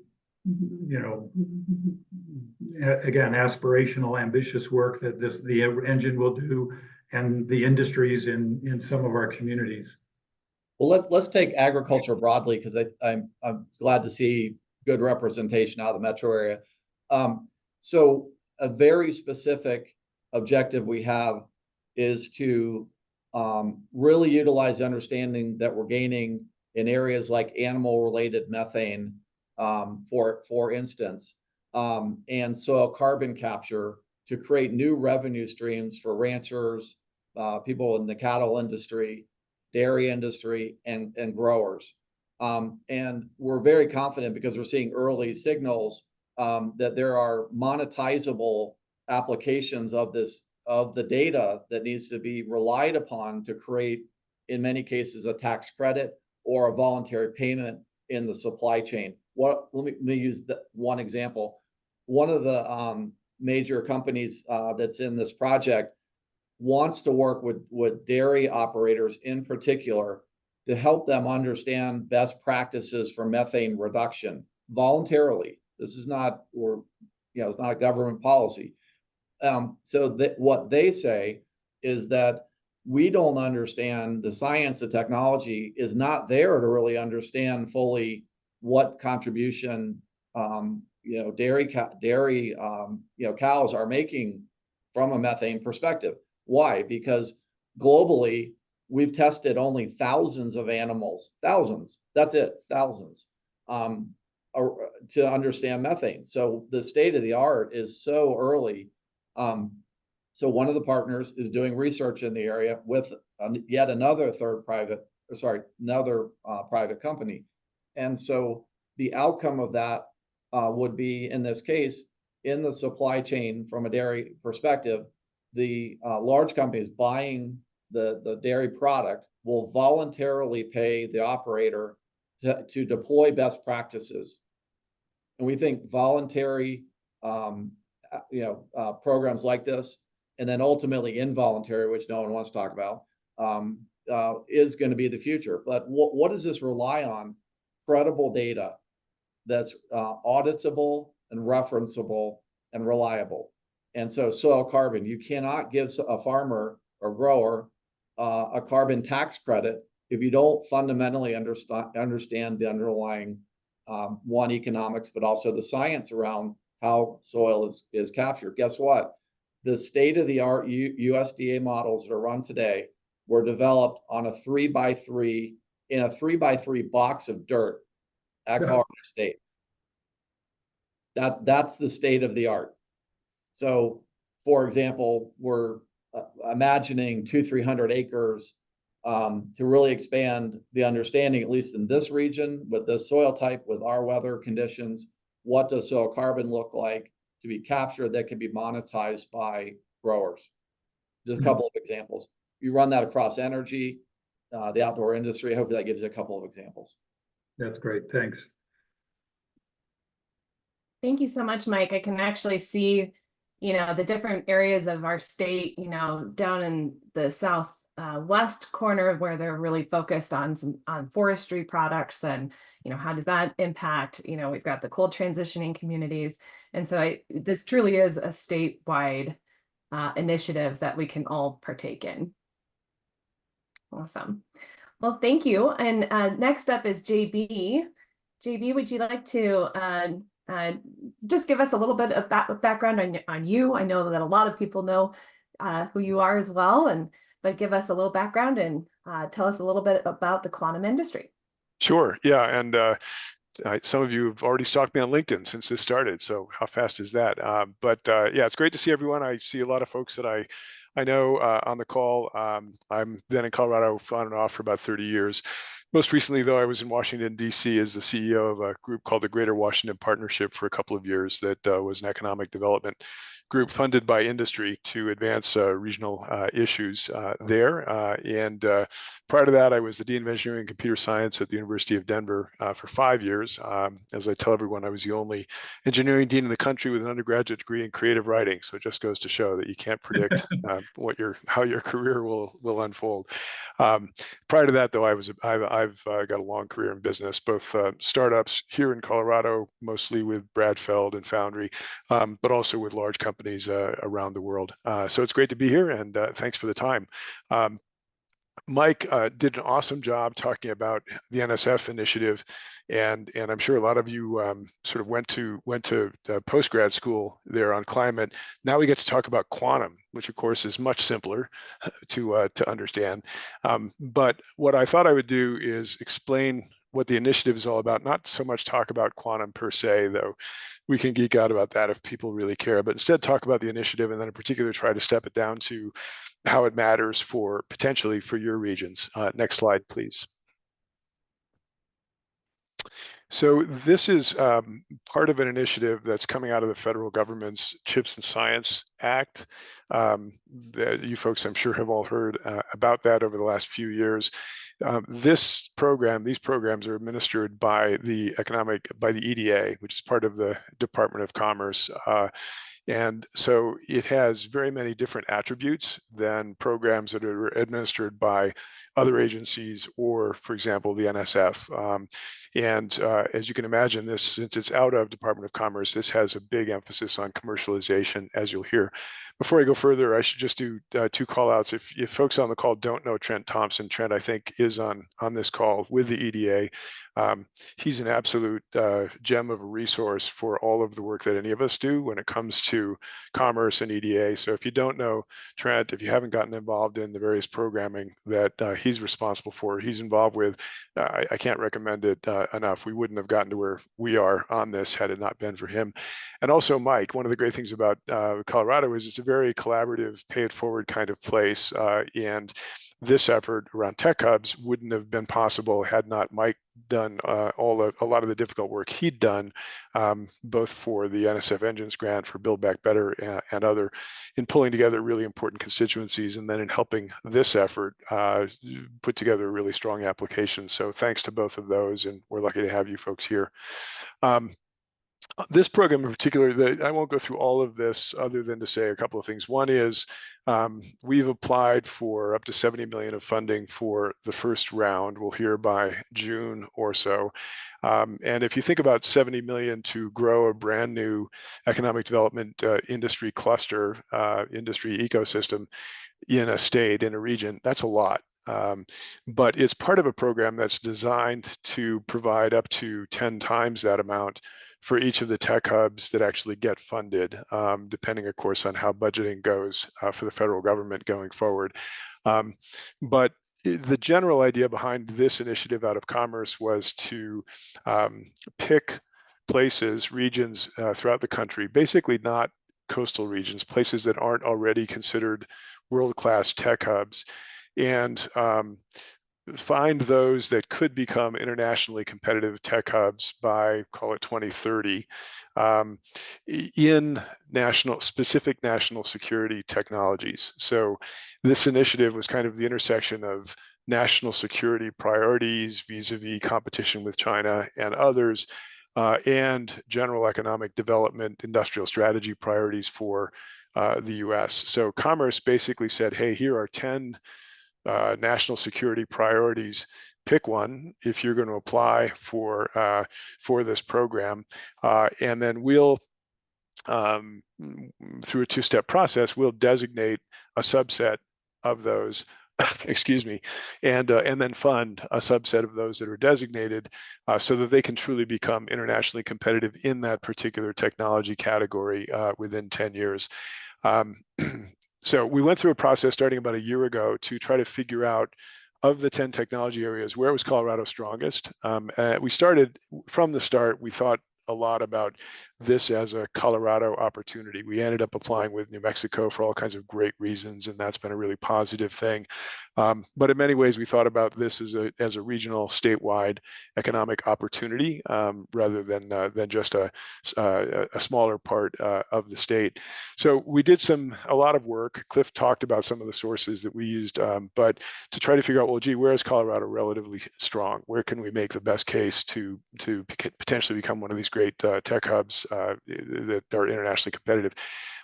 again, aspirational, ambitious work that the engine will do and the industries in some of our communities? Well, let's take agriculture broadly, because I'm glad to see good representation out of the metro area. So a very specific objective we have is to really utilize the understanding that we're gaining in areas like animal-related methane, for instance, and soil carbon capture to create new revenue streams for ranchers, people in the cattle industry, dairy industry, and growers. And we're very confident because we're seeing early signals that there are monetizable applications of the data that needs to be relied upon to create, in many cases, a tax credit or a voluntary payment in the supply chain. Let me use one example. One of the major companies that's in this project wants to work with dairy operators in particular to help them understand best practices for methane reduction voluntarily. This is not, it's not a government policy. So what they say is that we don't understand the science, the technology is not there to really understand fully what contribution dairy cows are making from a methane perspective. Why? Because globally we've tested only thousands of animals, thousands. That's it, thousands, to understand methane. So the state of the art is so early. So one of the partners is doing research in the area with yet another private company. And so the outcome of that would be, in this case, in the supply chain from a dairy perspective, the large companies buying the dairy product will voluntarily pay the operator to deploy best practices. And we think voluntary programs like this, and then ultimately involuntary, which no one wants to talk about, is going to be the future. But what does this rely on? Credible data that's auditable and referenceable and reliable. And so soil carbon, you cannot give a farmer or grower a carbon tax credit if you don't fundamentally understand the underlying economics, but also the science around how soil is captured. Guess what? The state-of-the-art USDA models that are run today were developed on a 3x3 in a 3x3 box of dirt at Colorado State. That's the state of the art. So, for example, we're imagining 200-300 acres to really expand the understanding, at least in this region, with this soil type, with our weather conditions. What does soil carbon look like to be captured that can be monetized by growers? Just a couple of examples. You run that across energy, the outdoor industry. Hopefully that gives you a couple of examples. That's great. Thanks. Thank you so much, Mike. I can actually see, the different areas of our state, down in the southwest corner where they're really focused on forestry products and, how does that impact, we've got the cold transitioning communities. And so this truly is a statewide initiative that we can all partake in. Awesome. Well, thank you. And next up is JB. JB, would you like to just give us a little bit of background on you? I know that a lot of people know who you are as well, but give us a little background and tell us a little bit about the quantum industry. Sure. Yeah. And some of you have already stalked me on LinkedIn since this started. So how fast is that? Yeah, it's great to see everyone. I see a lot of folks that I know on the call. I've been in Colorado on and off for about 30 years. Most recently, though, I was in Washington, D.C. as the CEO of a group called the Greater Washington Partnership for a couple of years that was an economic development group funded by industry to advance regional issues there. Prior to that, I was the Dean of Engineering and Computer Science at the University of Denver for 5 years. As I tell everyone, I was the only engineering dean in the country with an undergraduate degree in creative writing. So it just goes to show that you can't predict how your career will unfold. Prior to that, though, I've got a long career in business, both startups here in Colorado, mostly with Brad Feld and Foundry, but also with large companies around the world. So it's great to be here, and thanks for the time. Mike did an awesome job talking about the NSF initiative, and I'm sure a lot of you sort of went to postgrad school there on climate. Now we get to talk about quantum, which of course is much simpler to understand. But what I thought I would do is explain what the initiative is all about, not so much talk about quantum per se, though we can geek out about that if people really care, but instead talk about the initiative, and then in particular try to step it down to how it matters potentially for your regions. Next slide, please. So this is part of an initiative that's coming out of the federal government's CHIPS and Science Act. You folks, I'm sure, have all heard about that over the last few years. These programs are administered by the EDA, which is part of the Department of Commerce. And so it has very many different attributes than programs that are administered by other agencies or, for example, the NSF. As you can imagine, since it's out of Department of Commerce, this has a big emphasis on commercialization, as you'll hear. Before I go further, I should just do two call outs. If folks on the call don't know Trent Thompson, Trent, I think, is on this call with the EDA. He's an absolute gem of a resource for all of the work that any of us do when it comes to commerce and EDA. So if you don't know Trent, if you haven't gotten involved in the various programming that he's responsible for, he's involved with, I can't recommend it enough. We wouldn't have gotten to where we are on this had it not been for him. And also Mike, one of the great things about Colorado is it's a very collaborative, pay it forward kind of place. And this effort around tech hubs wouldn't have been possible had not Mike done a lot of the difficult work he'd done, both for the NSF Engines grant, for Build Back Better, and other, in pulling together really important constituencies, and then in helping this effort put together a really strong application. So thanks to both of those, and we're lucky to have you folks here. This program in particular, I won't go through all of this other than to say a couple of things. One is we've applied for up to 70 million of funding for the first round. We'll hear by June or so. And if you think about 70 million to grow a brand new economic development industry cluster, industry ecosystem in a state, in a region, that's a lot. But it's part of a program that's designed to provide up to 10 times that amount for each of the tech hubs that actually get funded, depending, of course, on how budgeting goes for the federal government going forward. But the general idea behind this initiative out of Commerce was to pick places, regions throughout the country, basically not coastal regions, places that aren't already considered world-class tech hubs, and find those that could become internationally competitive tech hubs by, call it 2030, in specific national security technologies. So this initiative was kind of the intersection of national security priorities vis-a-vis competition with China and others, and general economic development, industrial strategy priorities for the US. So Commerce basically said, hey, here are 10 national security priorities. Pick one if you're going to apply for this program, and then we'll, through a two-step process, we'll designate a subset of those excuse me, and then fund a subset of those that are designated so that they can truly become internationally competitive in that particular technology category within 10 years. So we went through a process starting about a year ago to try to figure out, of the 10 technology areas, where was Colorado strongest. We started from the start, we thought a lot about this as a Colorado opportunity. We ended up applying with New Mexico for all kinds of great reasons, and that's been a really positive thing. But in many ways, we thought about this as a regional, statewide economic opportunity rather than just a smaller part of the state. So we did a lot of work. Cliff talked about some of the sources that we used, but to try to figure out, well, gee, where is Colorado relatively strong? Where can we make the best case to potentially become one of these great tech hubs that are internationally competitive?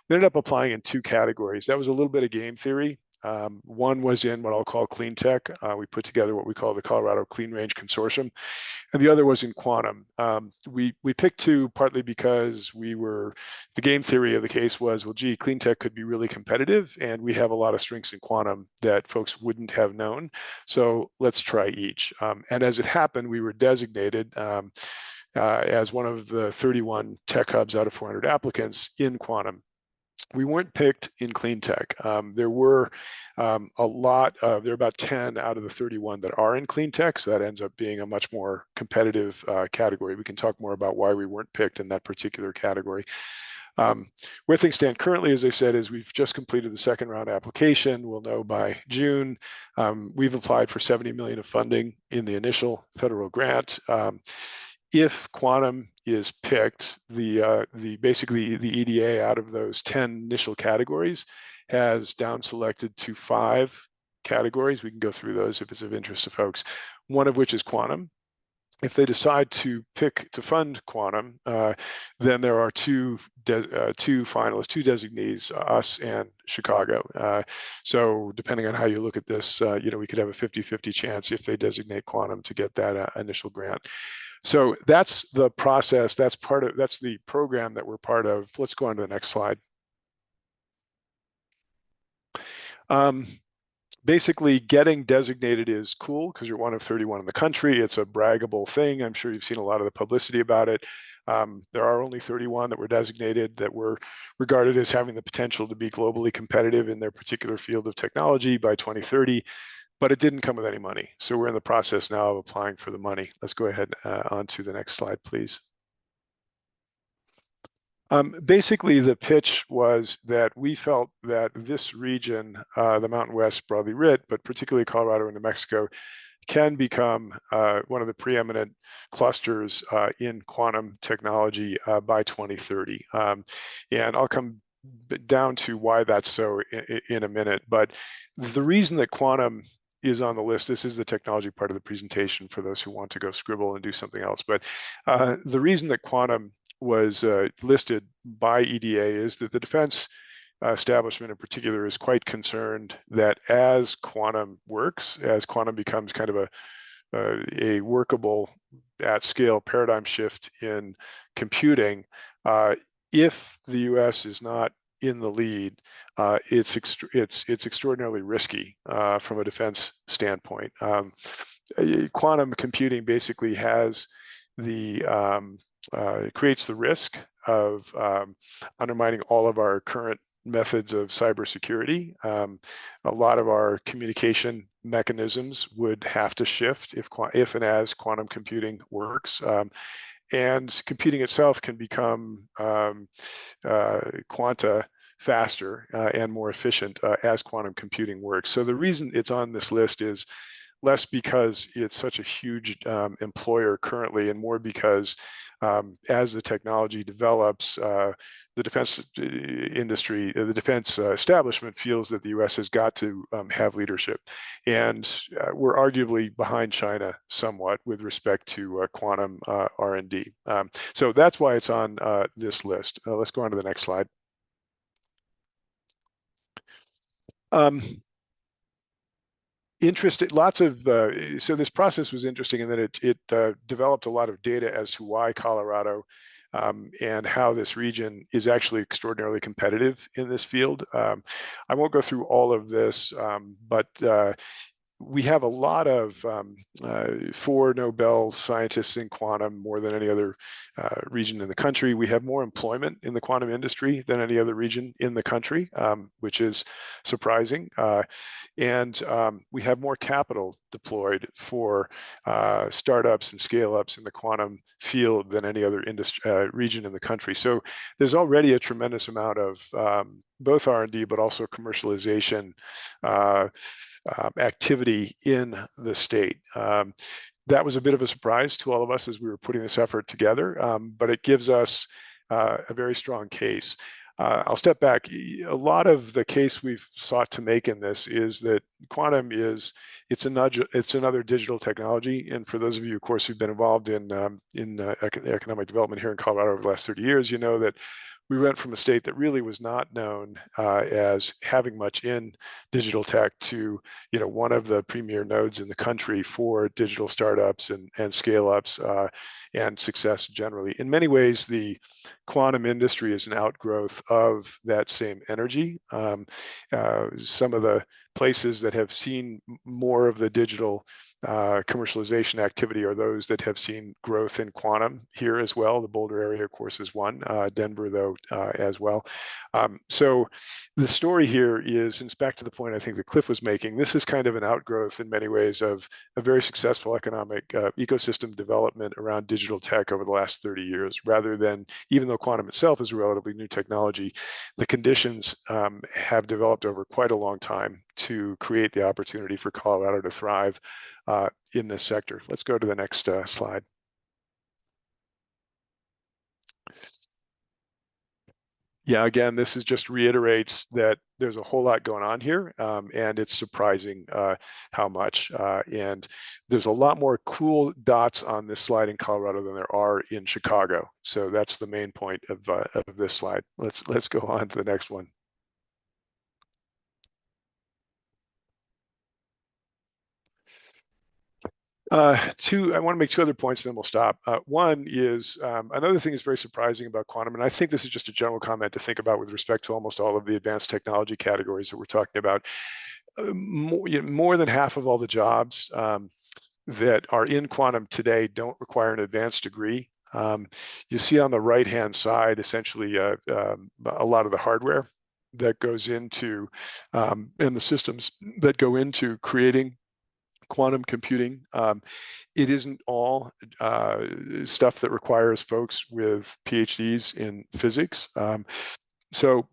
We ended up applying in 2 categories. That was a little bit of game theory. One was in what I'll call clean tech. We put together what we call the Colorado Clean Range Consortium, and the other was in quantum. We picked 2 partly because the game theory of the case was, well, gee, clean tech could be really competitive, and we have a lot of strengths in quantum that folks wouldn't have known. So let's try each. And as it happened, we were designated as one of the 31 tech hubs out of 400 applicants in quantum. We weren't picked in clean tech. There were there are about 10 out of the 31 that are in clean tech, so that ends up being a much more competitive category. We can talk more about why we weren't picked in that particular category. Where things stand currently, as I said, is we've just completed the second round application. We'll know by June. We've applied for $70 million of funding in the initial federal grant. If quantum is picked, basically the EDA out of those 10 initial categories has down selected to 5 categories. We can go through those if it's of interest to folks. One of which is quantum. If they decide to fund quantum, then there are two finalists, 2 designees, us and Chicago. So depending on how you look at this, we could have a 50-50 chance if they designate quantum to get that initial grant. So that's the process. That's the program that we're part of. Let's go on to the next slide. Basically, getting designated is cool because you're one of 31 in the country. It's a braggable thing. I'm sure you've seen a lot of the publicity about it. There are only 31 that were designated that were regarded as having the potential to be globally competitive in their particular field of technology by 2030. But it didn't come with any money. So we're in the process now of applying for the money. Let's go ahead on to the next slide, please. Basically, the pitch was that we felt that this region, the Mountain West broadly writ, but particularly Colorado and New Mexico, can become one of the preeminent clusters in quantum technology by 2030. And I'll come down to why that's so in a minute. But the reason that quantum is on the list, this is the technology part of the presentation for those who want to go scribble and do something else. But the reason that quantum was listed by EDA is that the defense establishment in particular is quite concerned that as quantum works, as quantum becomes kind of a workable at scale paradigm shift in computing, if the US is not in the lead, it's extraordinarily risky from a defense standpoint. Quantum computing basically has creates the risk of undermining all of our current methods of cybersecurity. A lot of our communication mechanisms would have to shift if and as quantum computing works. And computing itself can become quanta faster and more efficient as quantum computing works. So the reason it's on this list is less because it's such a huge employer currently, and more because as the technology develops, the defense industry, the defense establishment feels that the US has got to have leadership. And we're arguably behind China somewhat with respect to quantum R&D. So that's why it's on this list. Let's go on to the next slide. So this process was interesting in that it developed a lot of data as to why Colorado and how this region is actually extraordinarily competitive in this field. I won't go through all of this, but we have a lot of 4 Nobel scientists in quantum, more than any other region in the country. We have more employment in the quantum industry than any other region in the country, which is surprising. And we have more capital deployed for startups and scale-ups in the quantum field than any other industry region in the country. So there's already a tremendous amount of both R&D, but also commercialization activity in the state. That was a bit of a surprise to all of us as we were putting this effort together, but it gives us a very strong case. I'll step back. A lot of the case we've sought to make in this is that quantum it's another digital technology. And for those of you, of course, who've been involved in economic development here in Colorado over the last 30 years, you know that we went from a state that really was not known as having much in digital tech to, one of the premier nodes in the country for digital startups and scale-ups and success generally. In many ways, the quantum industry is an outgrowth of that same energy. Some of the places that have seen more of the digital commercialization activity are those that have seen growth in quantum here as well. The Boulder area, of course, is one. Denver, though, as well. So the story here is, and it's back to the point I think that Cliff was making, this is kind of an outgrowth in many ways of a very successful economic ecosystem development around digital tech over the last 30 years, rather than, even though quantum itself is a relatively new technology, the conditions have developed over quite a long time to create the opportunity for Colorado to thrive in this sector. Let's go to the next slide. Yeah, again, this is just reiterates that there's a whole lot going on here, and it's surprising how much. And there's a lot more cool dots on this slide in Colorado than there are in Chicago. So that's the main point of this slide. Let's go on to the next one. I want to make 2 other points, then we'll stop. One is another thing that's very surprising about quantum, and I think this is just a general comment to think about with respect to almost all of the advanced technology categories that we're talking about. More than half of all the jobs that are in quantum today don't require an advanced degree. You see on the right-hand side, essentially, a lot of the hardware that goes into and the systems that go into creating quantum computing. It isn't all stuff that requires folks with PhDs in physics. So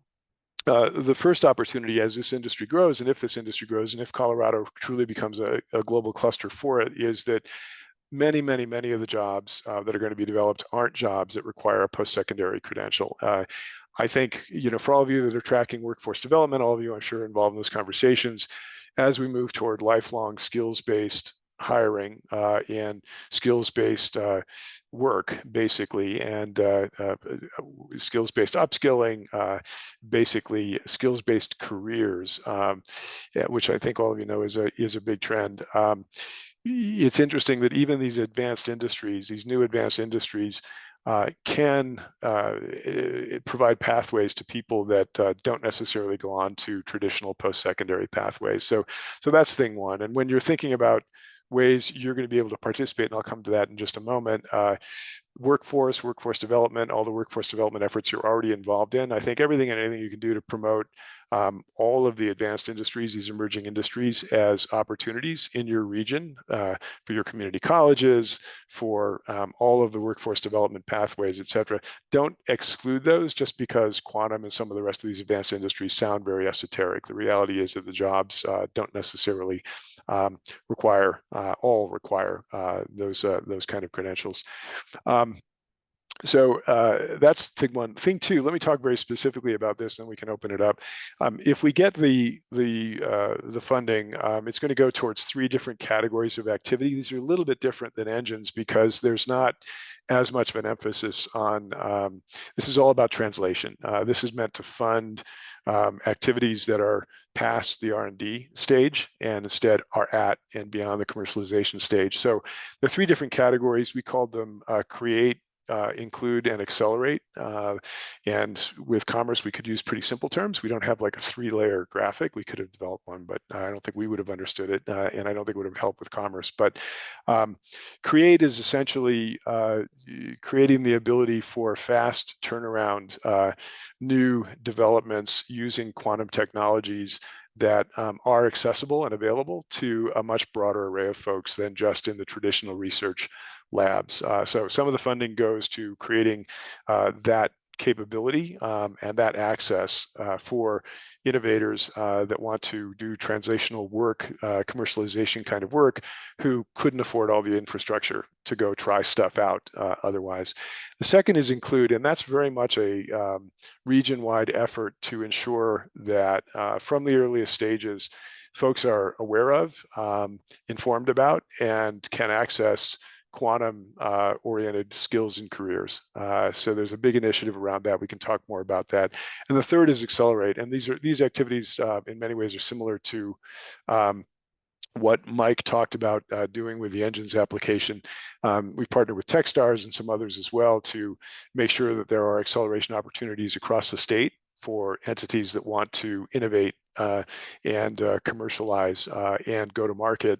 the first opportunity as this industry grows, and if this industry grows, and if Colorado truly becomes a global cluster for it, is that many of the jobs that are going to be developed aren't jobs that require a post-secondary credential. I think, for all of you that are tracking workforce development, all of you I'm sure involved in those conversations, as we move toward lifelong skills-based hiring and skills-based work, basically, and skills-based upskilling, basically skills-based careers, which I think all of you know is a big trend. It's interesting that even these advanced industries, these new advanced industries, can provide pathways to people that don't necessarily go on to traditional post-secondary pathways. So that's thing one. And when you're thinking about ways you're going to be able to participate, and I'll come to that in just a moment, workforce development, all the workforce development efforts you're already involved in. I think everything and anything you can do to promote all of the advanced industries, these emerging industries, as opportunities in your region, for your community colleges, for all of the workforce development pathways, et cetera. Don't exclude those just because quantum and some of the rest of these advanced industries sound very esoteric. The reality is that the jobs don't necessarily require those kind of credentials. So that's thing one. Thing two, let me talk very specifically about this, then we can open it up. If we get the funding, it's going to go towards 3 different categories of activity. These are a little bit different than engines because there's not as much of an emphasis on, this is all about translation. This is meant to fund activities that are past the R&D stage and instead are at and beyond the commercialization stage. So there are 3 different categories. We called them create, include and accelerate. And with commerce, we could use pretty simple terms. We don't have like a 3-layer graphic. We could have developed one, but I don't think we would have understood it, and I don't think it would have helped with commerce. But create is essentially creating the ability for fast turnaround, new developments using quantum technologies that are accessible and available to a much broader array of folks than just in the traditional research labs. So some of the funding goes to creating that capability and that access for innovators that want to do translational work, commercialization kind of work, who couldn't afford all the infrastructure to go try stuff out otherwise. The second is include, and that's very much a region-wide effort to ensure that from the earliest stages, folks are aware of, informed about, and can access quantum oriented skills and careers. So there's a big initiative around that. We can talk more about that. And the third is accelerate. And these activities in many ways are similar to what Mike talked about doing with the engines application. We've partnered with Techstars and some others as well to make sure that there are acceleration opportunities across the state for entities that want to innovate and commercialize and go to market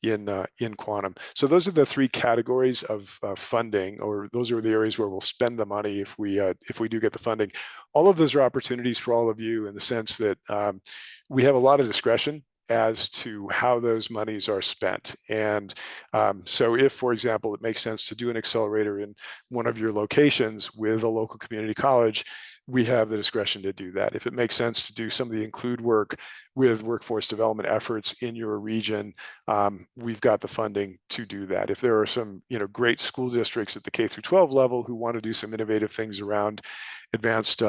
in quantum. So those are the 3 categories of funding, or those are the areas where we'll spend the money if we do get the funding. All of those are opportunities for all of you in the sense that we have a lot of discretion as to how those monies are spent. And so if, for example, it makes sense to do an accelerator in one of your locations with a local community college, we have the discretion to do that. If it makes sense to do some of the include work with workforce development efforts in your region, we've got the funding to do that. If there are some great school districts at the K through 12 level who want to do some innovative things around advanced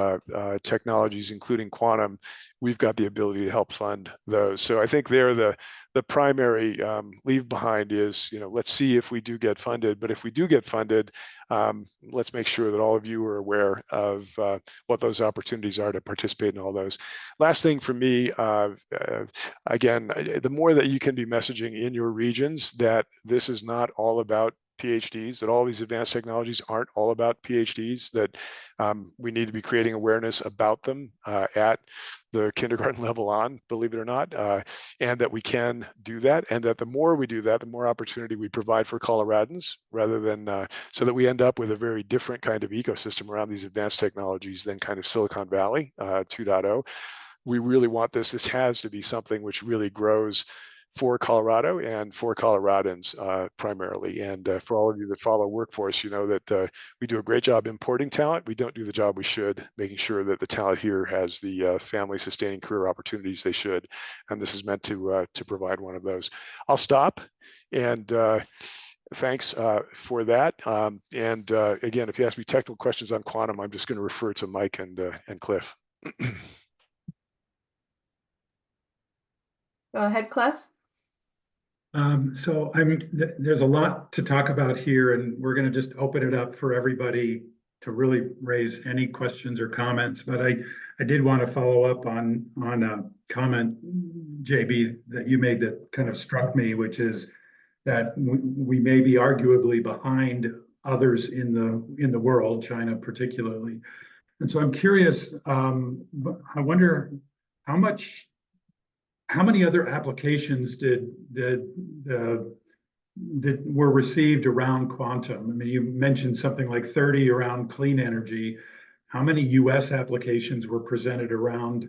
technologies, including quantum, we've got the ability to help fund those. So I think there the primary leave behind is, let's see if we do get funded. But if we do get funded, let's make sure that all of you are aware of what those opportunities are to participate in all those. Last thing for me, again, the more that you can be messaging in your regions that this is not all about PhDs, that all these advanced technologies aren't all about PhDs, that we need to be creating awareness about them at the kindergarten level on, believe it or not, and that we can do that, and that the more we do that, the more opportunity we provide for Coloradans, rather than so that we end up with a very different kind of ecosystem around these advanced technologies than kind of Silicon Valley 2.0. We really want this. This has to be something which really grows for Colorado and for Coloradans primarily. And for all of you that follow Workforce, you know that we do a great job importing talent. We don't do the job we should, making sure that the talent here has the family sustaining career opportunities they should. And this is meant to provide one of those. I'll stop, and thanks for that. And again, if you ask me technical questions on quantum, I'm just going to refer to Mike and Cliff. Go ahead, Cliff. So there's a lot to talk about here, and we're going to just open it up for everybody to really raise any questions or comments. But I did want to follow up on a comment, JB, that you made that kind of struck me, which is that we may be arguably behind others in the world, China particularly. And so I'm curious, I wonder how many other applications were received around quantum? I mean, you mentioned something like 30 around clean energy. How many US applications were presented around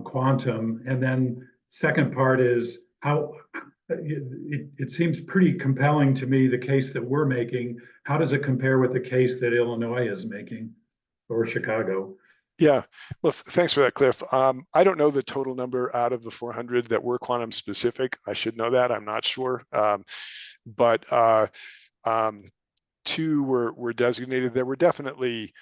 quantum? And then second part is how it seems pretty compelling to me, the case that we're making. How does it compare with the case that Illinois is making, or Chicago? Yeah, well, thanks for that, Cliff. I don't know the total number out of the 400 that were quantum specific. I should know that. I'm not sure. But 2 were designated. There were definitely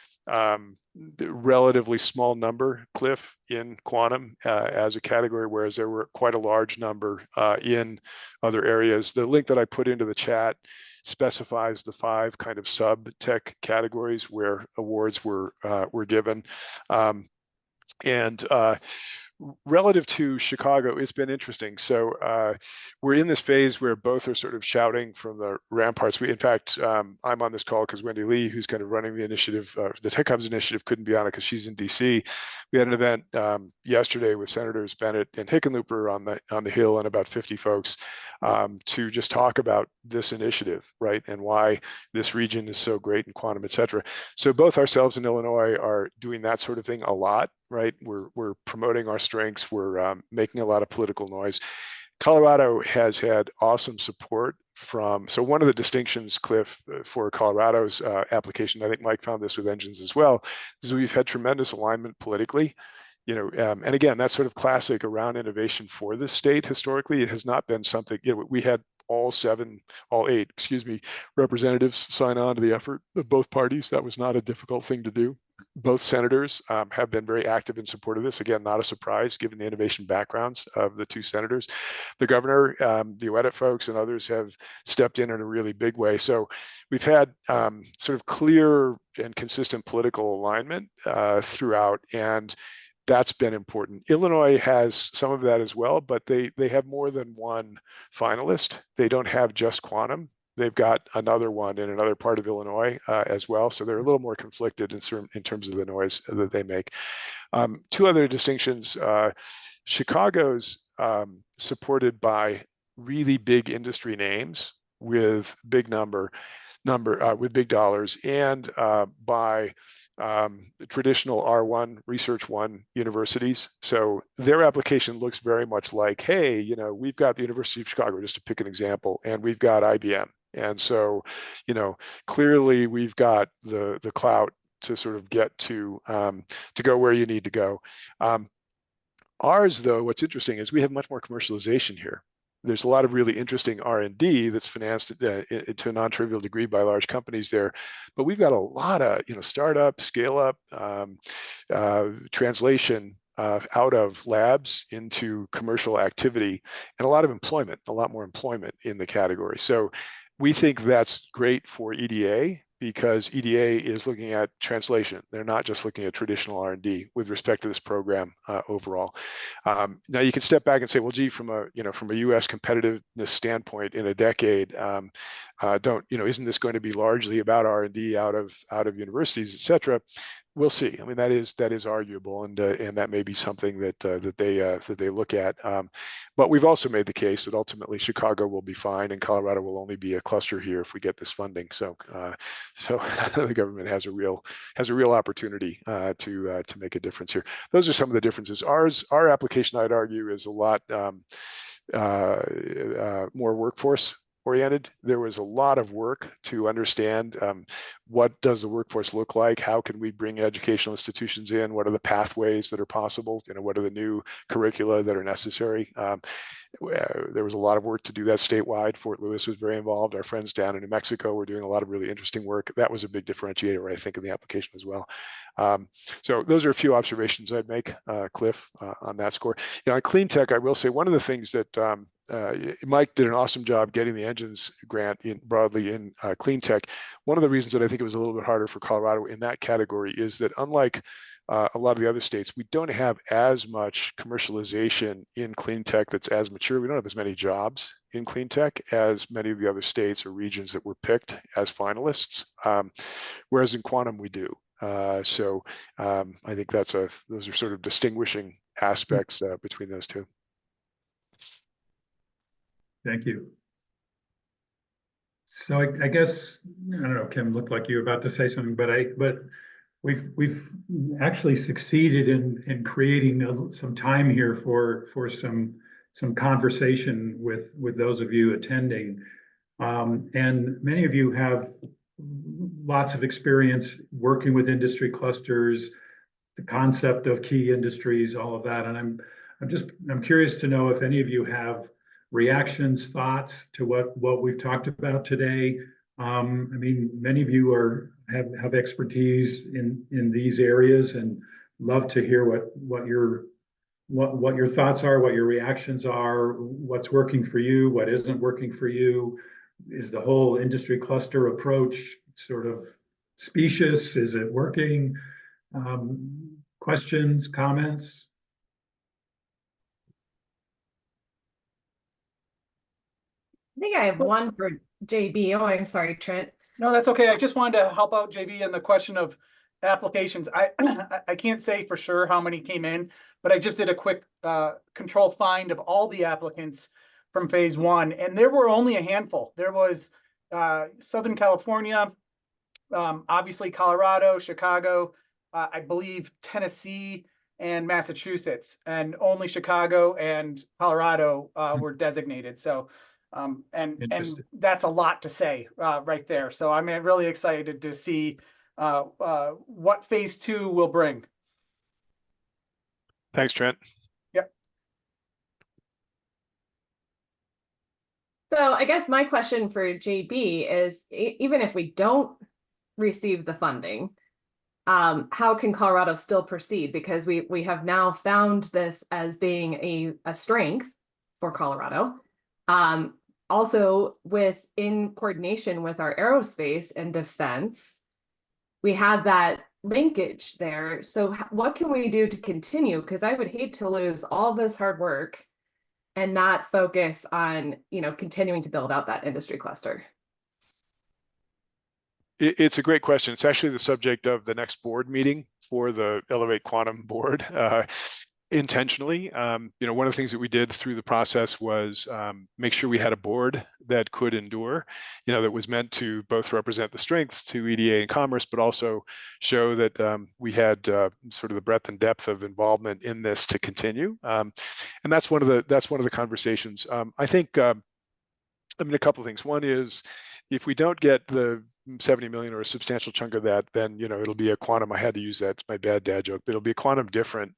relatively small number, Cliff, in quantum as a category, whereas there were quite a large number in other areas. The link that I put into the chat specifies the 5 kind of sub-tech categories where awards were given. And relative to Chicago, it's been interesting. So we're in this phase where both are sort of shouting from the ramparts. In fact, I'm on this call because Wendy Lee, who's kind of running the initiative, the Tech Hubs initiative, couldn't be on it because she's in DC. We had an event yesterday with Senators Bennett and Hickenlooper on the Hill and about 50 folks to just talk about this initiative, right, and why this region is so great in quantum, et cetera. So both ourselves and Illinois are doing that sort of thing a lot, right? We're promoting our strengths. We're making a lot of political noise. Colorado has had awesome support from, so one of the distinctions, Cliff, for Colorado's application, I think Mike found this with engines as well, is we've had tremendous alignment politically. And again, that's sort of classic around innovation for this state. Historically, it has not been something, we had all eight, representatives sign on to the effort of both parties. That was not a difficult thing to do. Both senators have been very active in support of this. Again, not a surprise given the innovation backgrounds of the two senators. The governor, the UEDIT folks, and others have stepped in a really big way. So we've had sort of clear and consistent political alignment throughout, and that's been important. Illinois has some of that as well, but they have more than one finalist. They don't have just quantum. They've got another one in another part of Illinois as well. So they're a little more conflicted in terms of the noise that they make. Two other distinctions. Chicago's supported by really big industry names with big with big dollars, and by traditional R1 Research One universities. So their application looks very much like, hey, we've got the University of Chicago, just to pick an example, and we've got IBM. And so, clearly we've got the clout to sort of get to go where you need to go. Ours, though, what's interesting is we have much more commercialization here. There's a lot of really interesting R&D that's financed to a non-trivial degree by large companies there, but we've got a lot of startup, scale up, translation out of labs into commercial activity, and a lot of employment, a lot more employment in the category. So we think that's great for EDA because EDA is looking at translation. They're not just looking at traditional R&D with respect to this program overall. Now you can step back and say, well, gee, from a U.S. competitiveness standpoint in a decade, isn't this going to be largely about R&D out of universities, et cetera? We'll see. I mean, that is arguable, and that may be something that they look at. But we've also made the case that ultimately Chicago will be fine, and Colorado will only be a cluster here if we get this funding. So the government has a real opportunity to make a difference here. Those are some of the differences. Our application, I'd argue, is a lot more workforce oriented. There was a lot of work to understand what does the workforce look like, how can we bring educational institutions in, what are the pathways that are possible, what are the new curricula that are necessary. There was a lot of work to do that statewide. Fort Lewis was very involved. Our friends down in New Mexico were doing a lot of really interesting work. That was a big differentiator, I think, in the application as well. So those are a few observations I'd make, Cliff, on that score. On clean tech, I will say one of the things that Mike did an awesome job getting the engines grant broadly in clean tech. One of the reasons that I think it was a little bit harder for Colorado in that category is that unlike a lot of the other states, we don't have as much commercialization in clean tech that's as mature. We don't have as many jobs in clean tech as many of the other states or regions that were picked as finalists, whereas in quantum we do. So I think those are sort of distinguishing aspects between those two. Thank you. So I guess, I don't know, Kim, looked like you were about to say something, but we've actually succeeded in creating some time here for some conversation with those of you attending. And many of you have lots of experience working with industry clusters, the concept of key industries, all of that. And I'm curious to know if any of you have reactions, thoughts to what we've talked about today. I mean, many of you have expertise in these areas, and love to hear what your thoughts are, what your reactions are, what's working for you, what isn't working for you. Is the whole industry cluster approach sort of specious? Is it working? Questions, comments? think I have one for JB. Oh, I'm sorry, Trent. No, that's okay. I just wanted to help out JB in the question of applications. I can't say for sure how many came in, but I just did a quick control find of all the applicants from phase one, and there were only a handful. There was Southern California, obviously Colorado, Chicago, I believe Tennessee and Massachusetts, and only Chicago and Colorado were designated. So and Interesting. that's a lot to say right there. So I'm really excited to see what phase two will bring. Thanks, Trent. Yep. So I guess my question for JB is, even if we don't receive the funding, how can Colorado still proceed? Because we have now found this as being a strength for Colorado. Also, in coordination with our aerospace and defense, we have that linkage there. So what can we do to continue? Because I would hate to lose all this hard work and not focus on, continuing to build out that industry cluster. It's a great question. It's actually the subject of the next board meeting for the Elevate Quantum board. Intentionally, one of the things that we did through the process was make sure we had a board that could endure, that was meant to both represent the strengths to EDA and commerce, but also show that we had sort of the breadth and depth of involvement in this to continue. And that's one of the conversations. I think, a couple of things. One is, if we don't get the 70 million or a substantial chunk of that, then it'll be a quantum. I had to use that. It's my bad dad joke, but it'll be a quantum different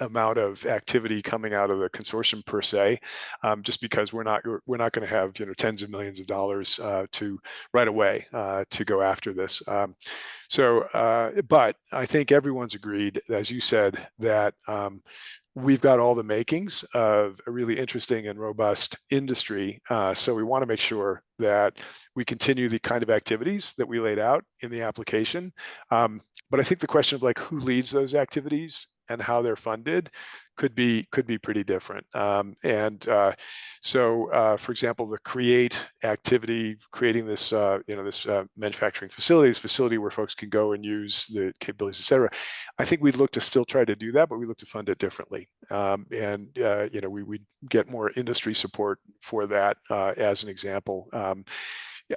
amount of activity coming out of the consortium per se, just because we're not going to have tens of millions of dollars to right away to go after this. But I think everyone's agreed, as you said, that we've got all the makings of a really interesting and robust industry. So we want to make sure that we continue the kind of activities that we laid out in the application. But I think the question of who leads those activities and how they're funded could be pretty different. For example, the create activity, creating this manufacturing facility, this facility where folks can go and use the capabilities, et cetera. I think we'd look to still try to do that, but we look to fund it differently. We get more industry support for that as an example.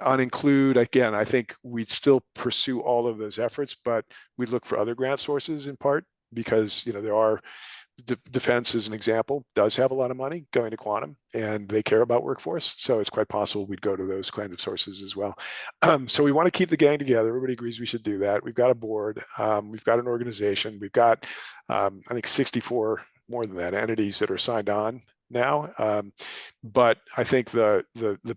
On include, again, I think we'd still pursue all of those efforts, but we'd look for other grant sources in part, because there are defense, as an example, does have a lot of money going to quantum, and they care about workforce. So it's quite possible we'd go to those kind of sources as well. So we want to keep the gang together. Everybody agrees we should do that. We've got a board. We've got an organization. We've got, I think, 64, more than that, entities that are signed on now. But I think the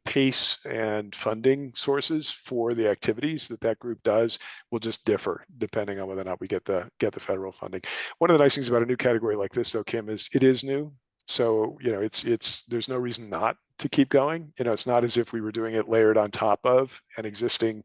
pace and funding sources for the activities that group does will just differ depending on whether or not we get the federal funding. One of the nice things about a new category like this, though, Kim, is it is new. So there's no reason not to keep going. It's not as if we were doing it layered on top of an existing,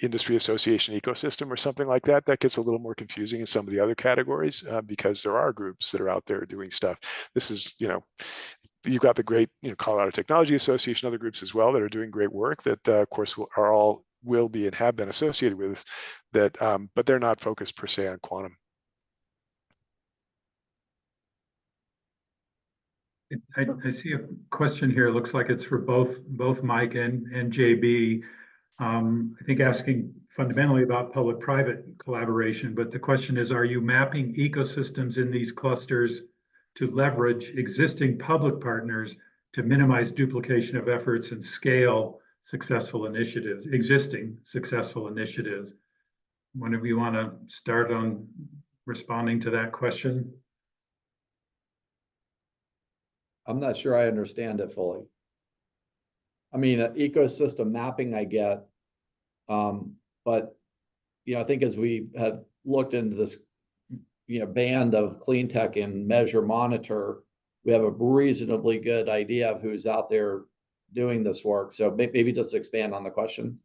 industry association ecosystem or something like that. That gets a little more confusing in some of the other categories because there are groups that are out there doing stuff. This is, you've got the great, Colorado Technology Association, other groups as well that are doing great work that, of course, will be and have been associated with that, but they're not focused per se on quantum. I see a question here. It looks like it's for both Mike and JB. I think asking fundamentally about public-private collaboration, but the question is, are you mapping ecosystems in these clusters to leverage existing public partners to minimize duplication of efforts and scale existing successful initiatives? One of you want to start on responding to that question? I'm not sure I understand it fully. I mean, ecosystem mapping, I get, but I think as we have looked into this, band of clean tech and measure monitor, we have a reasonably good idea of who's out there doing this work. So maybe just expand on the question.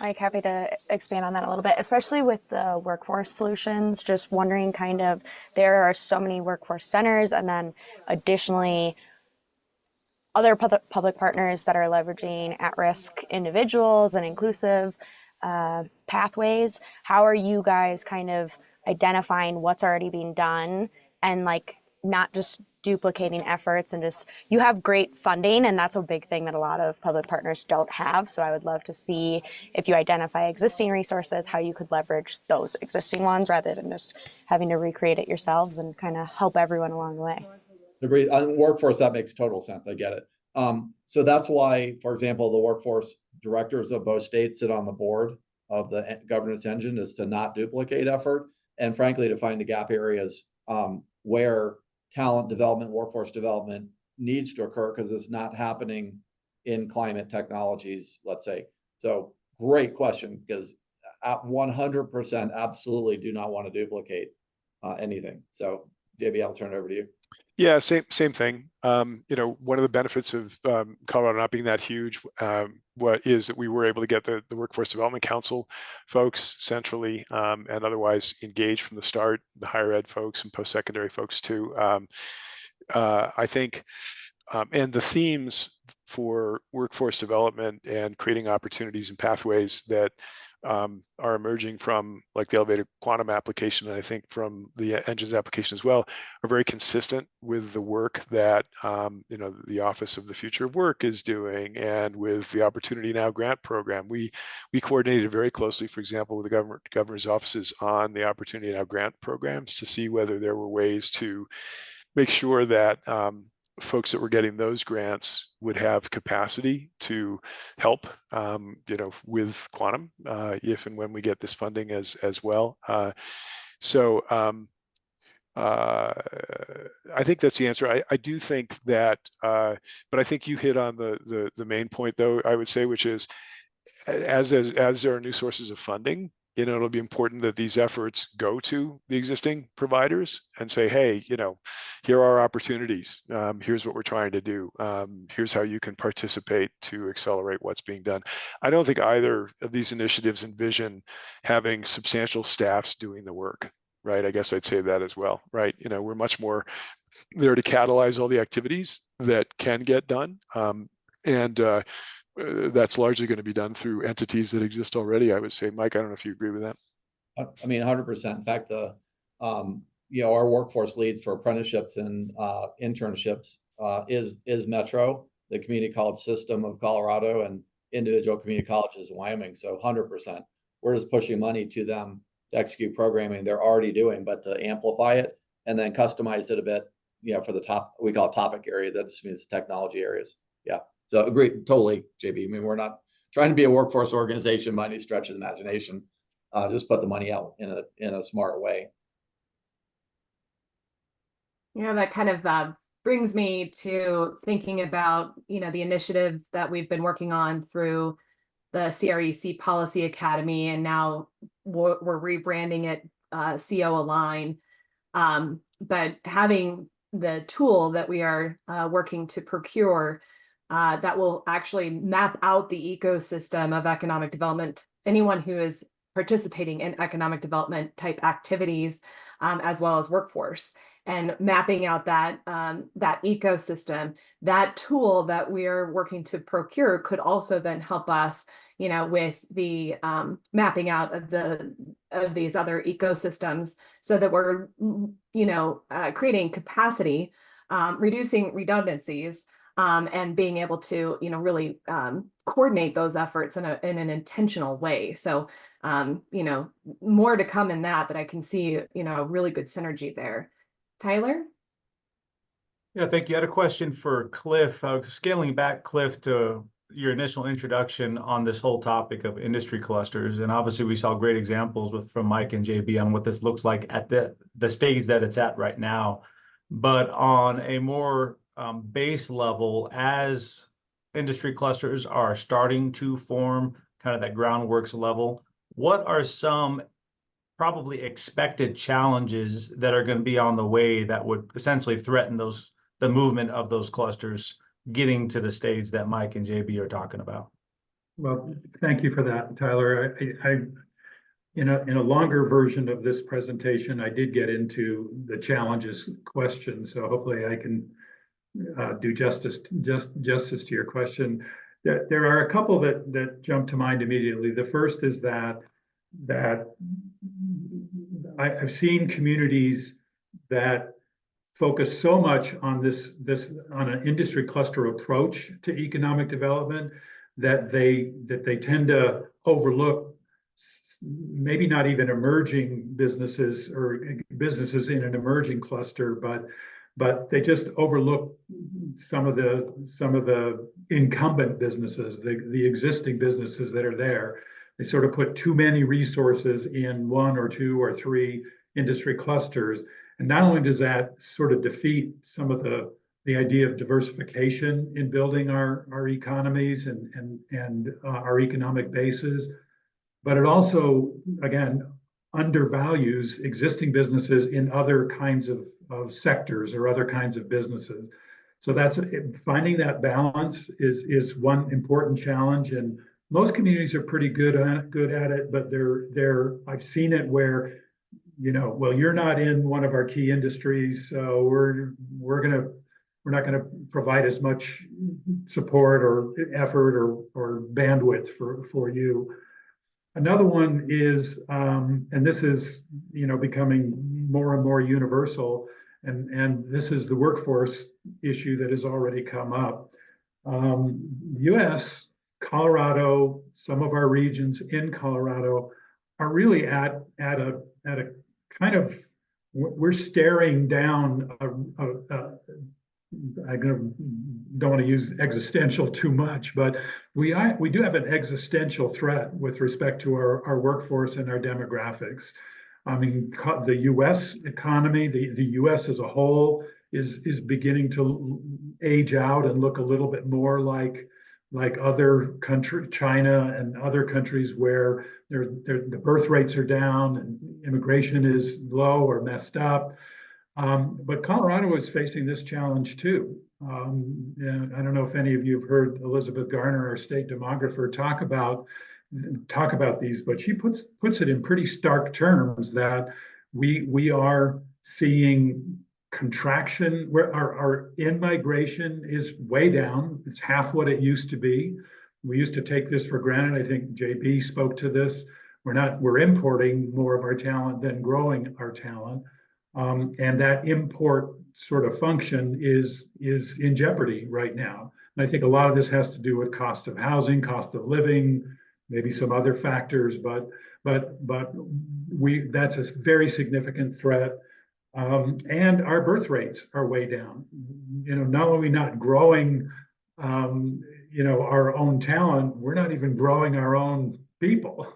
Mike, happy to expand on that a little bit, especially with the workforce solutions. Just wondering, there are so many workforce centers, and then additionally, other public partners that are leveraging at-risk individuals and inclusive pathways. How are you guys kind of identifying what's already being done and like not just duplicating efforts and just, you have great funding and that's a big thing that a lot of public partners don't have. So I would love to see if you identify existing resources, how you could leverage those existing ones rather than just having to recreate it yourselves and kind of help everyone along the way. On workforce, that makes total sense. I get it. So that's why, for example, the workforce directors of both states sit on the board of the governance engine, is to not duplicate effort and frankly to find the gap areas where talent development, workforce development needs to occur because it's not happening in climate technologies, let's say. So great question, because at 100% absolutely do not want to duplicate anything. So JB, I'll turn it over to you. Yeah, same thing. One of the benefits of Colorado not being that huge, what is that we were able to get the Workforce Development Council folks centrally and otherwise engaged from the start, the higher ed folks and post-secondary folks too. I think, and the themes for workforce development and creating opportunities and pathways that are emerging from like the elevated quantum application, and I think from the engines application as well, are very consistent with the work that the Office of the Future of Work is doing, and with the Opportunity Now grant program. We coordinated very closely, for example, with the governor's offices on the Opportunity Now grant programs to see whether there were ways to make sure that folks that were getting those grants would have capacity to help, with quantum, if and when we get this funding as well. So I think that's the answer. I do think that, but I think you hit on the main point, though, I would say, which is as there are new sources of funding, it'll be important that these efforts go to the existing providers and say, hey, here are opportunities. Here's what we're trying to do. Here's how you can participate to accelerate what's being done. I don't think either of these initiatives envision having substantial staffs doing the work, right? I guess I'd say that as well, right? We're much more there to catalyze all the activities that can get done. That's largely going to be done through entities that exist already, I would say. Mike, I don't know if you agree with that. I mean, 100%. In fact, our workforce leads for apprenticeships and internships is Metro, the community college system of Colorado, and individual community colleges in Wyoming. So 100%. We're just pushing money to them to execute programming they're already doing, but to amplify it and then customize it a bit, for the top, we call it topic area. That just means technology areas. Yeah. So agree, totally, JB. I mean, we're not trying to be a workforce organization by any stretch of the imagination. Just put the money out in a smart way. That kind of brings me to thinking about, the initiative that we've been working on through the CREC Policy Academy, and now we're rebranding it CO Align. But having the tool that we are working to procure that will actually map out the ecosystem of economic development, anyone who is participating in economic development type activities, as well as workforce, and mapping out that ecosystem. That tool that we are working to procure could also then help us, with the mapping out of these other ecosystems, so that we're, creating capacity, reducing redundancies, and being able to, really coordinate those efforts in an intentional way. So, more to come in that, but I can see, really good synergy there. Tyler? Yeah, thank you. I had a question for Cliff. Scaling back, Cliff, to your initial introduction on this whole topic of industry clusters. And obviously we saw great examples from Mike and JB on what this looks like at the stage that it's at right now. But on a more base level, as industry clusters are starting to form, kind of that groundworks level, what are some probably expected challenges that are going to be on the way that would essentially threaten the movement of those clusters getting to the stage that Mike and JB are talking about? Well, thank you for that, Tyler. In a longer version of this presentation, I did get into the challenges question, so hopefully I can do justice to your question. There are a couple that jump to mind immediately. The first is that I've seen communities that focus so much on this on an industry cluster approach to economic development that they tend to overlook maybe not even emerging businesses or businesses in an emerging cluster, but they just overlook some of the incumbent businesses, the existing businesses that are there. They sort of put too many resources in one or two or three industry clusters. And not only does that sort of defeat some of the idea of diversification in building our economies and our economic bases, but it also, again, undervalues existing businesses in other kinds of sectors or other kinds of businesses. So that's finding that balance is one important challenge, and most communities are pretty good at it. But I've seen it where, well, you're not in one of our key industries, so we're not gonna provide as much support or effort or bandwidth for you. Another one is, and this is, becoming more and more universal, and this is the workforce issue that has already come up. U.S., Colorado, some of our regions in Colorado are really at a kind of, we're staring down I don't want to use existential too much, but we do have an existential threat with respect to our workforce and our demographics. I mean, the U.S. economy, the U.S. as a whole is beginning to age out and look a little bit more like other countries, China and other countries where the birth rates are down and immigration is low or messed up. But Colorado is facing this challenge too. And I don't know if any of you have heard Elizabeth Garner, our state demographer, talk about these, but she puts it in pretty stark terms that we are seeing contraction where our in-migration is way down. It's half what it used to be. We used to take this for granted. I think JB spoke to this. We're importing more of our talent than growing our talent. And that import sort of function is in jeopardy right now. And I think a lot of this has to do with cost of housing, cost of living, maybe some other factors, but that's a very significant threat. And our birth rates are way down. Not only not growing, our own talent, we're not even growing our own people.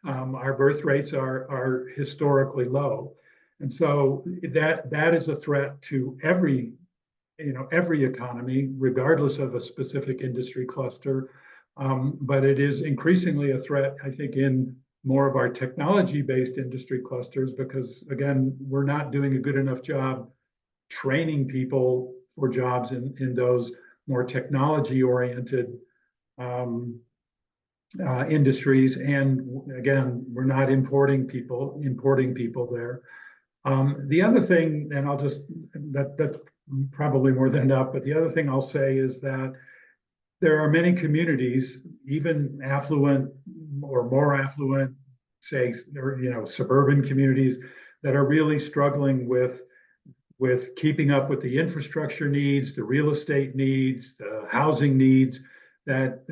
Our birth rates are historically low. And so that is a threat to every economy, regardless of a specific industry cluster. But it is increasingly a threat, I think, in more of our technology-based industry clusters, because again, we're not doing a good enough job training people for jobs in those more technology-oriented industries. And again, we're not importing people there. The other thing, and that's probably more than enough, but the other thing I'll say is that there are many communities, even affluent or more affluent, say, or, suburban communities, that are really struggling with keeping up with the infrastructure needs, the real estate needs, the housing needs that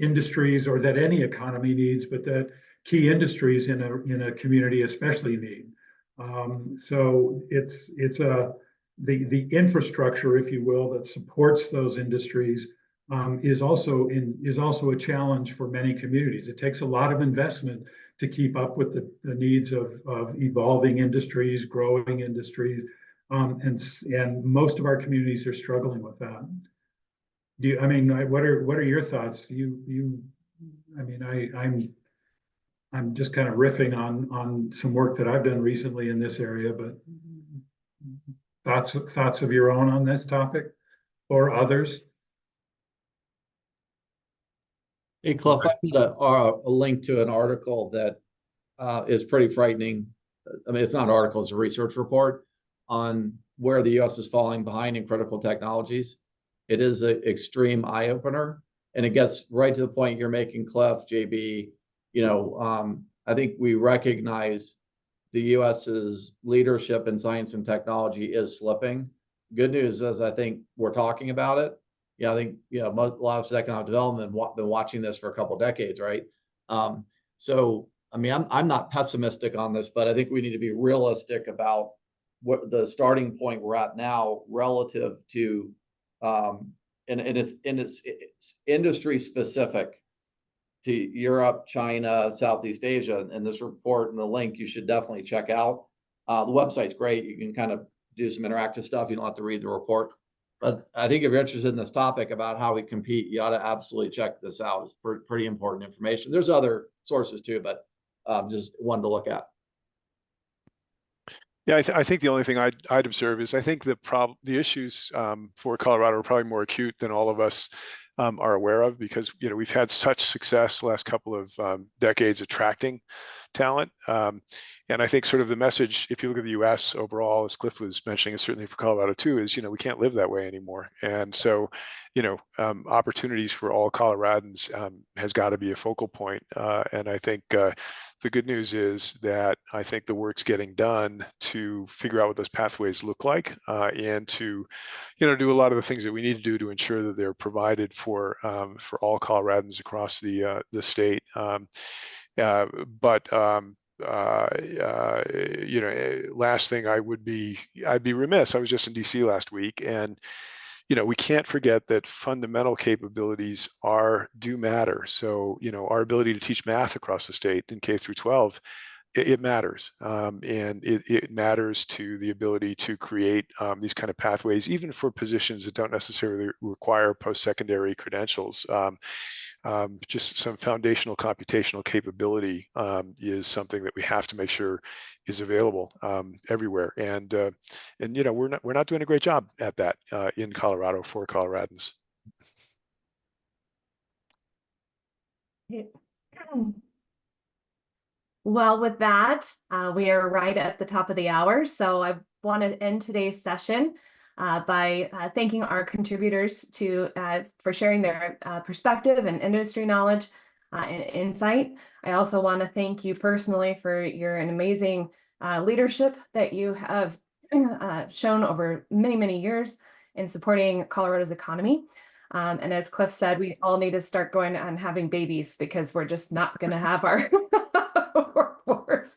industries or that any economy needs, but that key industries in a community especially need. So it's the infrastructure, if you will, that supports those industries is also a challenge for many communities. It takes a lot of investment to keep up with the needs of evolving industries, growing industries, and most of our communities are struggling with that. What are your thoughts? I'm just kind of riffing on some work that I've done recently in this area, but thoughts of your own on this topic or others? Hey, Cliff, I put a link to an article that is pretty frightening. I mean, it's not an article, it's a research report on where the US is falling behind in critical technologies. It is an extreme eye opener, and it gets right to the point you're making, Cliff, JB. I think we recognize the US's leadership in science and technology is slipping. Good news is I think we're talking about it. I think a lot of economic development been watching this for a couple of decades, right? So I mean, I'm not pessimistic on this, but I think we need to be realistic about what the starting point we're at now relative to, and it's industry specific to Europe, China, Southeast Asia. And this report and the link you should definitely check out. The website's great. You can kind of do some interactive stuff. You don't have to read the report. But I think if you're interested in this topic about how we compete, you ought to absolutely check this out. It's pretty important information. There's other sources too, but just one to look at. Yeah, I think the only thing I'd observe is I think the issues for Colorado are probably more acute than all of us are aware of, because we've had such success the last couple of decades attracting talent, and I think sort of the message, if you look at the U.S. overall, as Cliff was mentioning, and certainly for Colorado too, is we can't live that way anymore, and so opportunities for all Coloradans has got to be a focal point, and I think the good news is that I think the work's getting done to figure out what those pathways look like, and to, do a lot of the things that we need to do to ensure that they're provided for all Coloradans across the state. Last thing I'd be remiss. I was just in DC last week, and we can't forget that fundamental capabilities do matter. So, our ability to teach math across the state in K through 12, it matters. And it matters to the ability to create these kind of pathways, even for positions that don't necessarily require post-secondary credentials. Just some foundational computational capability is something that we have to make sure is available everywhere. And we're not doing a great job at that in Colorado for Coloradans. Well, with that, we are right at the top of the hour. So I want to end today's session by thanking our contributors for sharing their perspective and industry knowledge and insight. I also want to thank you personally for your amazing leadership that you have shown over many, many years in supporting Colorado's economy. And as Cliff said, we all need to start going and having babies, because we're just not going to have our workforce.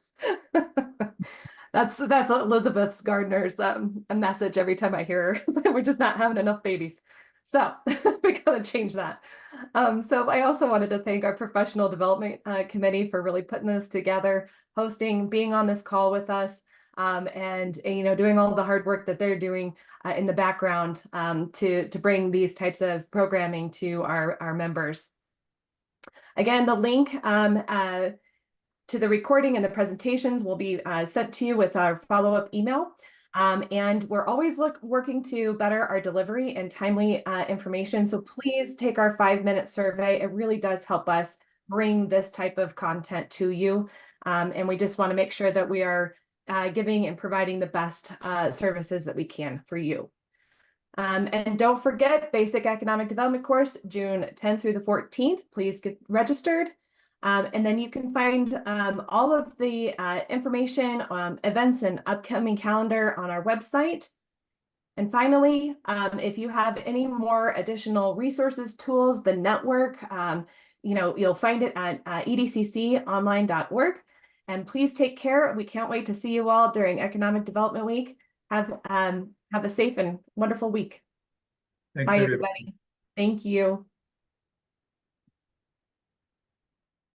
That's Elizabeth Gardner's a message every time I hear her. We're just not having enough babies. So we got to change that. So I also wanted to thank our professional development committee for really putting this together, hosting, being on this call with us, and doing all the hard work that they're doing in the background to bring these types of programming to our members. Again, the link to the recording and the presentations will be sent to you with our follow-up email. And we're always working to better our delivery and timely information. So please take our 5-minute survey. It really does help us bring this type of content to you. And we just want to make sure that we are giving and providing the best services that we can for you. And don't forget, Basic Economic Development course, June 10th through the 14th. Please get registered. And then you can find all of the information, events, and upcoming calendar on our website. And finally, if you have any more additional resources, tools, the network, you'll find it at edcconline.org. And please take care. We can't wait to see you all during Economic Development Week. Have a safe and wonderful week. Thanks, Bye, everybody. everybody. Thank you.